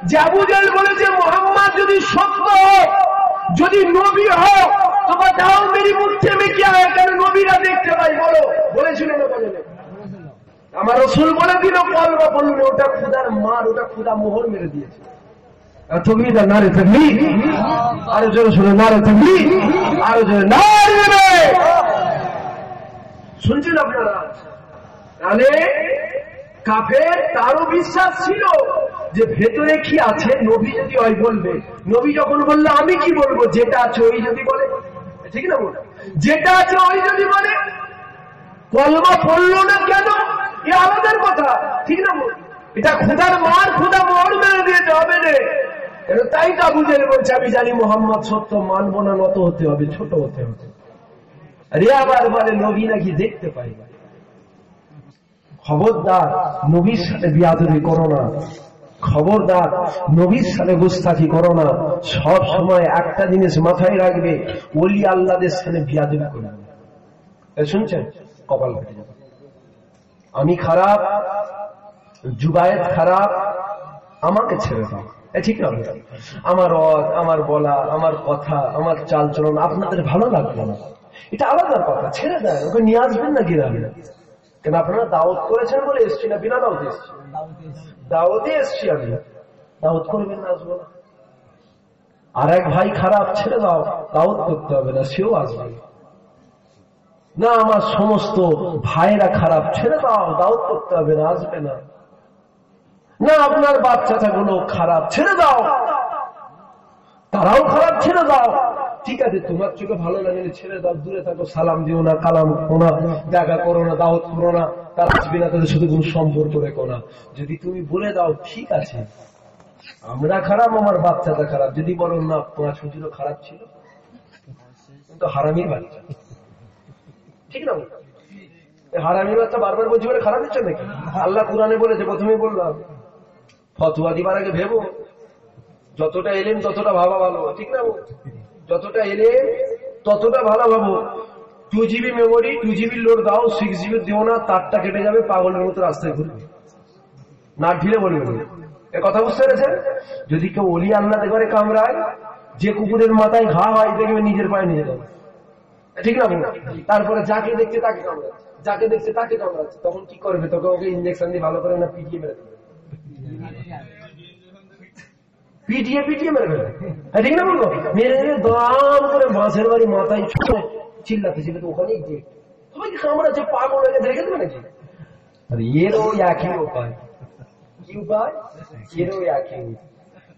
যে আবু জাহেল বলেছে মুহাম্মদ যদি সত্য হোক, যদি নবী হোক, তো বাতাও মেরি মুঠি মে क्या है, কেন নবীরা দেখতে পাই বলো? বলেছিল না বলে? আমার রাসূল বলে দিল কলবা বলল ওটা খোদার মার, ওটা খোদা মোহর মেরে দিয়েছে। তুমি না নারে তাকবীর, আরো জোরে শুনে নারে তাকবীর, আরো জোরে নারে। শুনছেন আপনারা? তাহলে কাফের তারও বিশ্বাস ছিল যে ভেতরে কি আছে, নবী যদি হয় বলবে। নবী যখন বললো আমি কি বলবো, যেটা আছে ওই যদি বলে, ঠিক না? বলে যেটা আছে ওই যদি বলে, কলমা পড়লো না কেন এ আলাদার কথা, ঠিক না? এটা খোদার মার, খোদা মোহর মেরে দিয়েতে হবে না। তাই তো আবু জাহেল বলছে আমি জানি মোহাম্মদ সত্য, মানবো না, নত হতে হবে, ছোট হতে হবে। আরে আবার বলে নবী নাকি দেখতে পাই। খবরদার নবীর সাথে বিয়াদবি করো না, খবরদার নবীর সাথে গুস্তাখি করো না। সব সময় একটা জিনিস মাথায় রাখবে, ওলি আল্লাহদের সাথে বিয়াদবি করবে। শুনছেন? কপাল কেটে যাবে। আমি খারাপ, জুবায়েদ খারাপ, আমাকে ছেড়ে দাও, ঠিক না? আমার বলা, আমার কথা, আমার চাল চলন আপনাদের ভালো লাগবে না, এটা আলাদা কথা, ছেড়ে দেন, ওকে নিয়ে আসবেন না গ্রামে। কেন আপনারা দাওয়াত করেছেন বলে এসছি না বিনা দাওয়াতে এসছি? দাওয়াতে এসছি আমি, দাওয়াত করবেন না, আসবো না। আর এক ভাই খারাপ, ছেড়ে দাও, দাওয়াত করতে হবে না, সেও আসবে না। আমার সমস্ত ভাইরা খারাপ, ছেড়ে দাও, দাওয়াত করতে হবে না, আসবে না। না আপনার বাচ্চাগুলো খারাপ, ছেড়ে দাও, তারাও খারাপ, ছেড়ে দাও। ঠিক আছে, তোমার চোখে ভালো লাগলে ছেড়ে দাও, দূরে থাকো, সালাম দিও না, কালাম করো না, দেখা করো না, দাওয়াত করো না, তারা আসবে না, তাদের সাথে কোনো সম্পর্ক রেখো না। যদি তুমি বলে দাও ঠিক আছে আমরা খারাপ, আমার বাচ্চাটা খারাপ, যদি বলো না 5 হুজুরও খারাপ ছিল, কিন্তু হারামির বাচ্চা, ঠিক না? হারামির বাচ্চা বারবার বলছি বলে খারাপ হচ্ছে নাকি? আল্লাহ কুরআনে বলেছে, প্রথমেই বললাম ফতোয়া দিবার আগে ভেবো, যতটা এলেন ততটা ভাবা ভালো, ঠিক না? যতটা এলে ততটা ভালো ভাবো। 2GB মেমোরি, 2GB লোড দাও, 6GB দিও না, তারটা কেটে যাবে, পাগলের মতো রাস্তায় ঘুরবে, না ঢিলে বলবে। এ কথা বুঝতে পেরেছেন? যদি কেউ ওলি আল্লাহ করে কামড়ায়, যে কুকুরের মাথায় ঘা হয় দেখবে নিজের পায়ে নিয়ে যাবে, ঠিক না? তারপরে যাকে দেখছে তাকে কামড়াচ্ছে, যাকে দেখছে তাকে কামড়াচ্ছে, তখন কি করবে? তখন ওকে ইঞ্জেকশন দিয়ে ভালো করে না পিটিয়ে মেরে দেবে, পিটিয়ে মেরে ফেলে, ঠিক না? বলবো মেরে দাম করে বাঁশের বাড়ি মাথায় চিল্লাতে চিল্লাতে ওখানেই গিয়ে সবাইকে কামড়াচ্ছে, পাগল হয়ে দেখে দেবে নাকি? আর এরও একই উপায়, কি উপায়? এরও একই।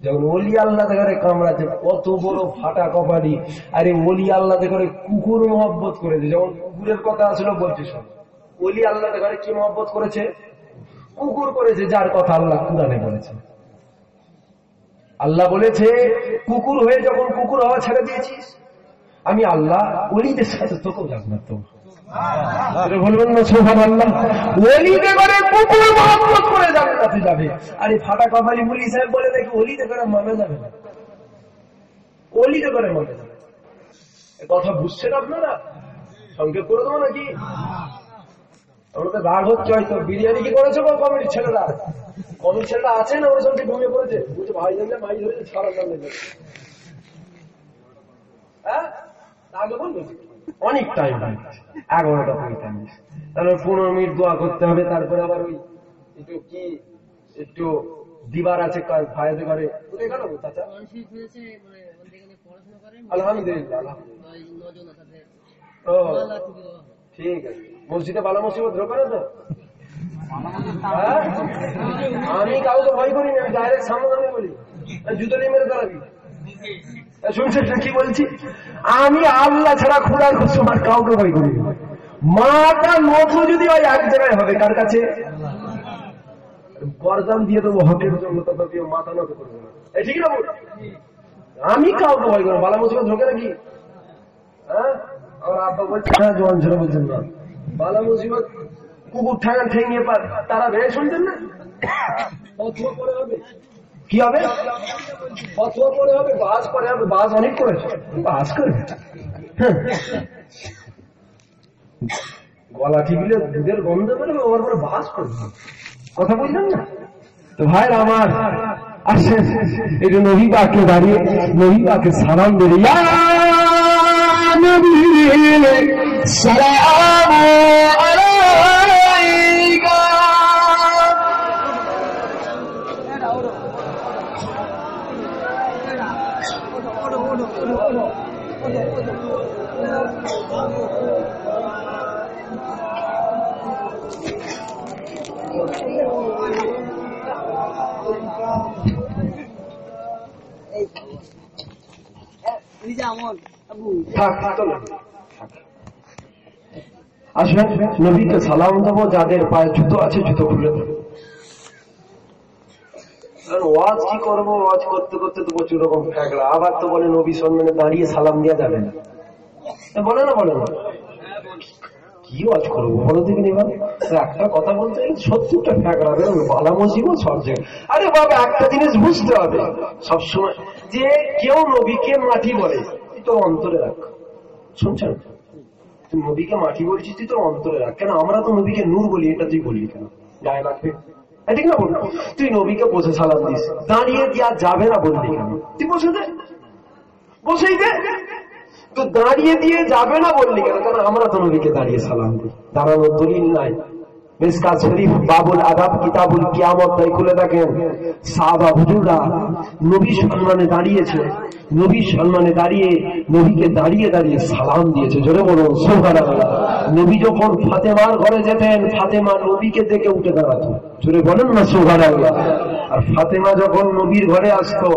যখন ওলি আল্লাহ করে কামড়াচ্ছে, কত বড় ফাটা কপালি। আরে ওলি আল্লাহ করে কুকুর মহব্বত করেছে, যেমন কুকুরের কথা আসলে বলছে সব। ওলি আল্লাহ করে কি মহব্বত করেছে? কুকুর করেছে, যার কথা আল্লাহ কুরআনে বলেছে। আল্লাহ বলেছে কুকুর হয়ে যখন কুকুর হওয়া ছেড়ে দিয়েছিস, আমি আল্লাহ ওলিদের সাথে তোকেও জান্নাত দেব। বলবেন না সুবহানাল্লাহ? ওলিতে করে কুকুর মহব্বত করে জান্নাতে যাবে। আরে ফাটা কপালি মুলি সাহেব বলে দেখি ওলিতে করে মানা যাবে না, ওলিতে করে মানা যাবে। কথা বুঝছেন আপনারা? সংক্ষেপ করে দেবো নাকি? আমরা তো রাগ হচ্ছে হয়তো। বিরিয়ানি কি করেছে গো কমিটির ছেলেরা? কমিটির ছেলেরা আছে না ওর সঙ্গে ঘুমিয়ে পড়েছে? বুঝে ভাই জানলে মাই ধরেছে সারা জানলে। হ্যাঁ আগে বলবে অনেক টাইম লাগছে, 11:45। তারপর 15 মিনিট দোয়া করতে হবে, তারপরে আবার ওই একটু কি একটু দিবার আছে ফায়দে করে। কোথায় গেল চাচা? আলহামদুলিল্লাহ। ও ঠিক আছে। মসজিদে বালা মুসিবত ঢোকে না তো? আমি কাউকে ভয় করি না, আমি ডাইরেক্ট সামনে বলি, জুতো নিয়ে মেরে দাঁড়াবি। শুনছেন কি বলছি? আমি আল্লাহ ছাড়া খোদার কসম আর কাউকে ভয় করি না। মাটা নথ যদি ওই এক জায়গায় হবে, কার কাছে? গরদান দিয়ে দেবো হকের জন্য, তথাপি মাথা নত করবো না। ঠিক না? আমি কাউকে ভয় করি না। বালা মুসিবত ঢোকে নাকি? হ্যাঁ আমার আব্বা বলছে, হ্যাঁ জোয়ান ছেলে বলছেন না, বালা মুসিবত কুকুর ঠেঙা ঠেঙিয়ে তারা ভেঙে শুনছেন না? ফতোয়া পরে হবে, কি হবে? ফতোয়া পরে হবে, বাস পরে হবে। বাস অনেক করেছে, বাস করে গলা ঠিকলে দুধের গন্ধ বেরোবে, ওর পরে বাস করবে। কথা বলছেন না তো ভাইরা আমার? আসেন একটু নবী পাকে দাঁড়িয়ে নবী পাকে সালাম দেবে। নবী সালাম আলাইকা। আসবেন নবীকে সালাম দেবো। যাদের পায়ে জুতো আছে জুতো খুলে দেবো। ওয়াজ কি করবো? ওয়াজ করতে করতে তো প্রচুর রকম ফ্যাকড়া। আবার তো বলে নবী সম্মানে দাঁড়িয়ে সালাম দেওয়া যাবে না, বলে না? বলে না? কি ওয়াজ করবো বলো দেখিনি? এবার একটা কথা বলতে 70টা ফ্যাকড়া বেরোবে, বালা মসজিবও সব জায়গায়। আরে বাবা একটা জিনিস বুঝতে হবে সবসময়, যে কেউ নবীকে মাটি বলে, তুই তোর অন্তরে রাখ। শুনছেন? তুই নবীকে মাটি বলছিস, তুই তোর অন্তরে রাখ। কেন আমরা তো নবীকে নূর বলি, এটা তুই বলি কেন? গায়ে লাগবে ঠিক না? বল, তুই নবীকে বসে সালাম দিস, দাঁড়িয়ে দেওয়া যাবে না বললি কেন? তুই বসে দে, বসেই দে। তো দাঁড়িয়ে দিয়ে যাবে না বললি কেন? কারণ আমরা তো নবীকে দাঁড়িয়ে সালাম দিই। দাঁড়ানোর দলিল নাই। মিসকাত শরীফ বাবুল আদাব কিতাবুল কিয়ামত তাই খুলে দেখেন, সাহাবা হুজুররা নবী সম্মানে দাঁড়িয়েছে, নবী সম্মানে দাঁড়িয়ে নবীকে দাঁড়িয়ে দাঁড়িয়ে সালাম দিয়েছে। জোরে বলুন সুবহানাল্লাহ। নবী যখন ফাতেমার ঘরে যেতেন, ফাতেমা নবীকে দেখে উঠে দাঁড়াতো। জোরে বলেন না সুবহানাল্লাহ। আর ফাতেমা যখন নবীর ঘরে আসতো,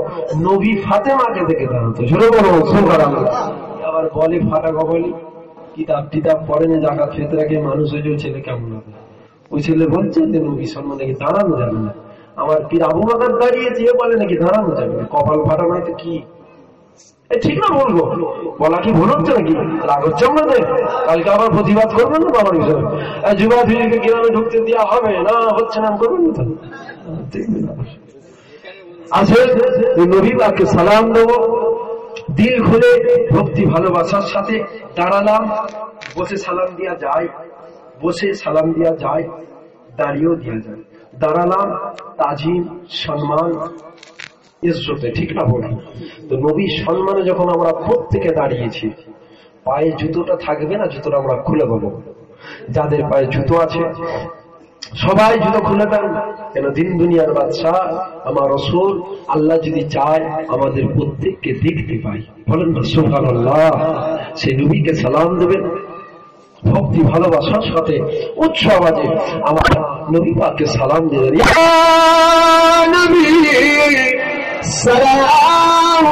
নবী ফাতেমাকে দেখে দাঁড়াতো। জোরে বলুন সুবহানাল্লাহ। আবার বলে ফাটা কবলি, কিতাব টিতাব পড়েনি, জাকাত ফিতরাকে মানুষ হয়ে যাও, ছেলে কেমন হবে? ওই ছেলে বলছে যে নবী সম্মান নাকি দাঁড়ানো যাবে না। আমার পীর আবু বকর দাঁড়িয়ে যে বলে নাকি দাঁড়ানো যাবে না। কপাল ফাটা নয় তো কি? ঠিক না বলবো? বলা কি ভুল হচ্ছে নাকি? রাগ হচ্ছে আমাদের? কালকে আবার প্রতিবাদ করবেন না বাবার বিষয়ে? যুবা ফিরিকে গ্রামে ঢুকতে দেওয়া হবে না, হচ্ছে না, করবেন না তো? আছে নবী পাককে সালাম দেবো, দিল খুলে ভক্তি ভালোবাসার সাথে দাঁড়ালাম। বসে সালাম দেওয়া যায়, বসে সালাম দেওয়া যায়, দাঁড়িয়েও দেওয়া যায়। দাঁড়ালাম তাজিম সম্মান ইজ্জতে, ঠিক না বলি? তো নবীর সম্মানে যখন আমরা প্রত্যেকে দাঁড়িয়েছি, পায়ে জুতোটা থাকবে না, জুতোটা আমরা খুলে দেবো। যাদের পায়ে জুতো আছে সবাই জুতো খুলে দেন। কেন? দিন দুনিয়ার বাদশা আমার রাসূল, আল্লাহ যদি চায় আমাদের প্রত্যেককে দেখতে পাই। বলেন না সুবহানাল্লাহ। সেই নবীকে সালাম দেবেন ভক্তি ভালোবাসার সাথে উচ্চ আওয়াজে আমার নবী পাককে সালাম দেবেন। ইয়া নবী সালাম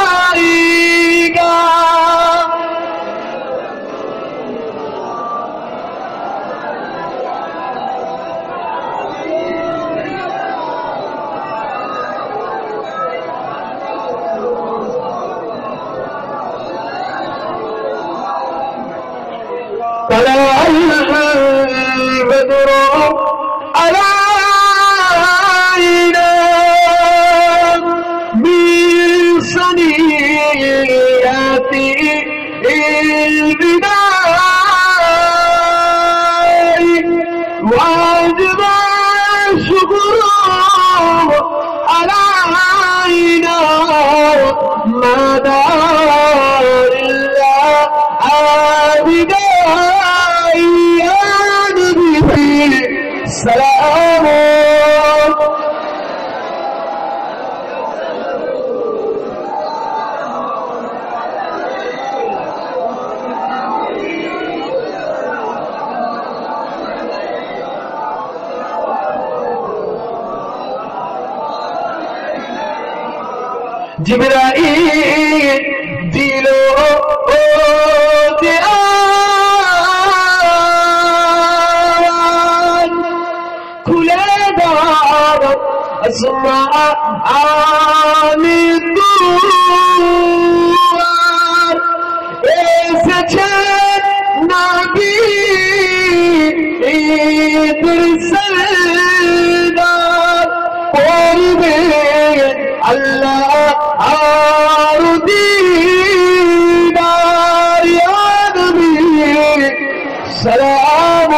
আলাইকা। طلع البدر علينا من ثنيات البداء واجب الشكر علينا ما دار الله عابدا يا نبي سلام জিবরাইল দিল খুলে দাও আসমানি দুয়ার এসেছে নবী ঈদুল সরদার পড়বে আল্লাহ আর দিদার ইয়া নবী সালাম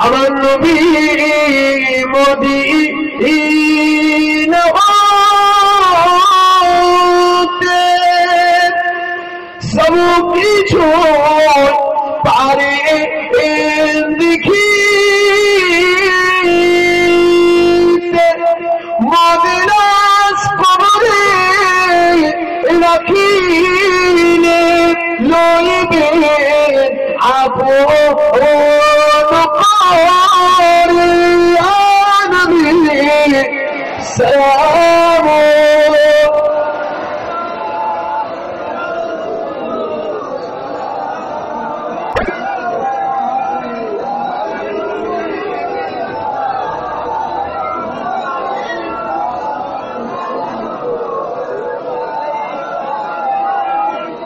আমার নবী মদিনা হতে সব কিছু পারে দেখি মদিনাস কবরে রাখিলে লইবে আপন سلام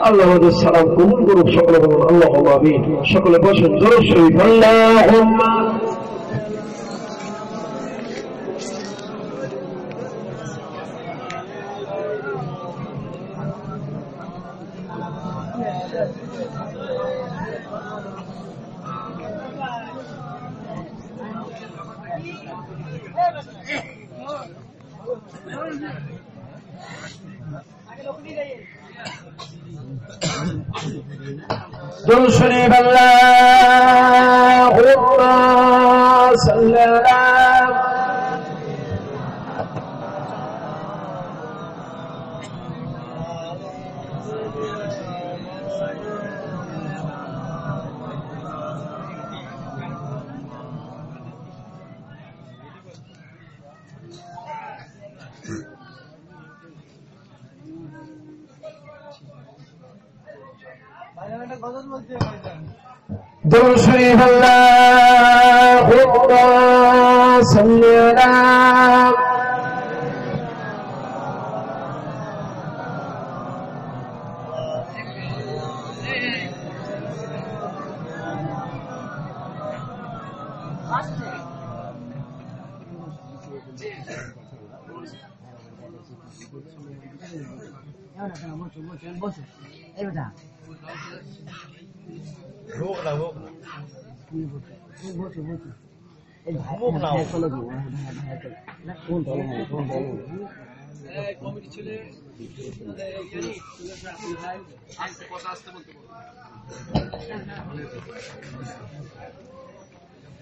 আল্লাহ আমাদের সালাম কবুল করুক সকলে বলুন আল্লাহুম্মা আমিন সকলে বসেন দরুদ শরীফ আল্লাহুম্মা درود شریف اللهم صل على درود شریف اللهم صل على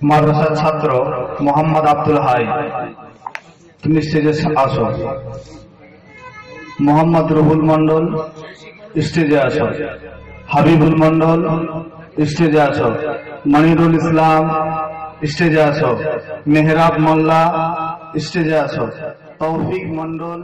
মাদ্রাসার ছাত্র মোহাম্মদ আব্দুল হাই, তুমি স্টেজে আসো। মোহাম্মদ রুহুল মন্ডল স্টেজে আসো। হাবিবুল মন্ডল স্টেজে আসো। মনিরুল ইসলাম স্টেজে আসো। মেহরাব মোল্লা স্টেজে আসো। তৌফিক মন্ডল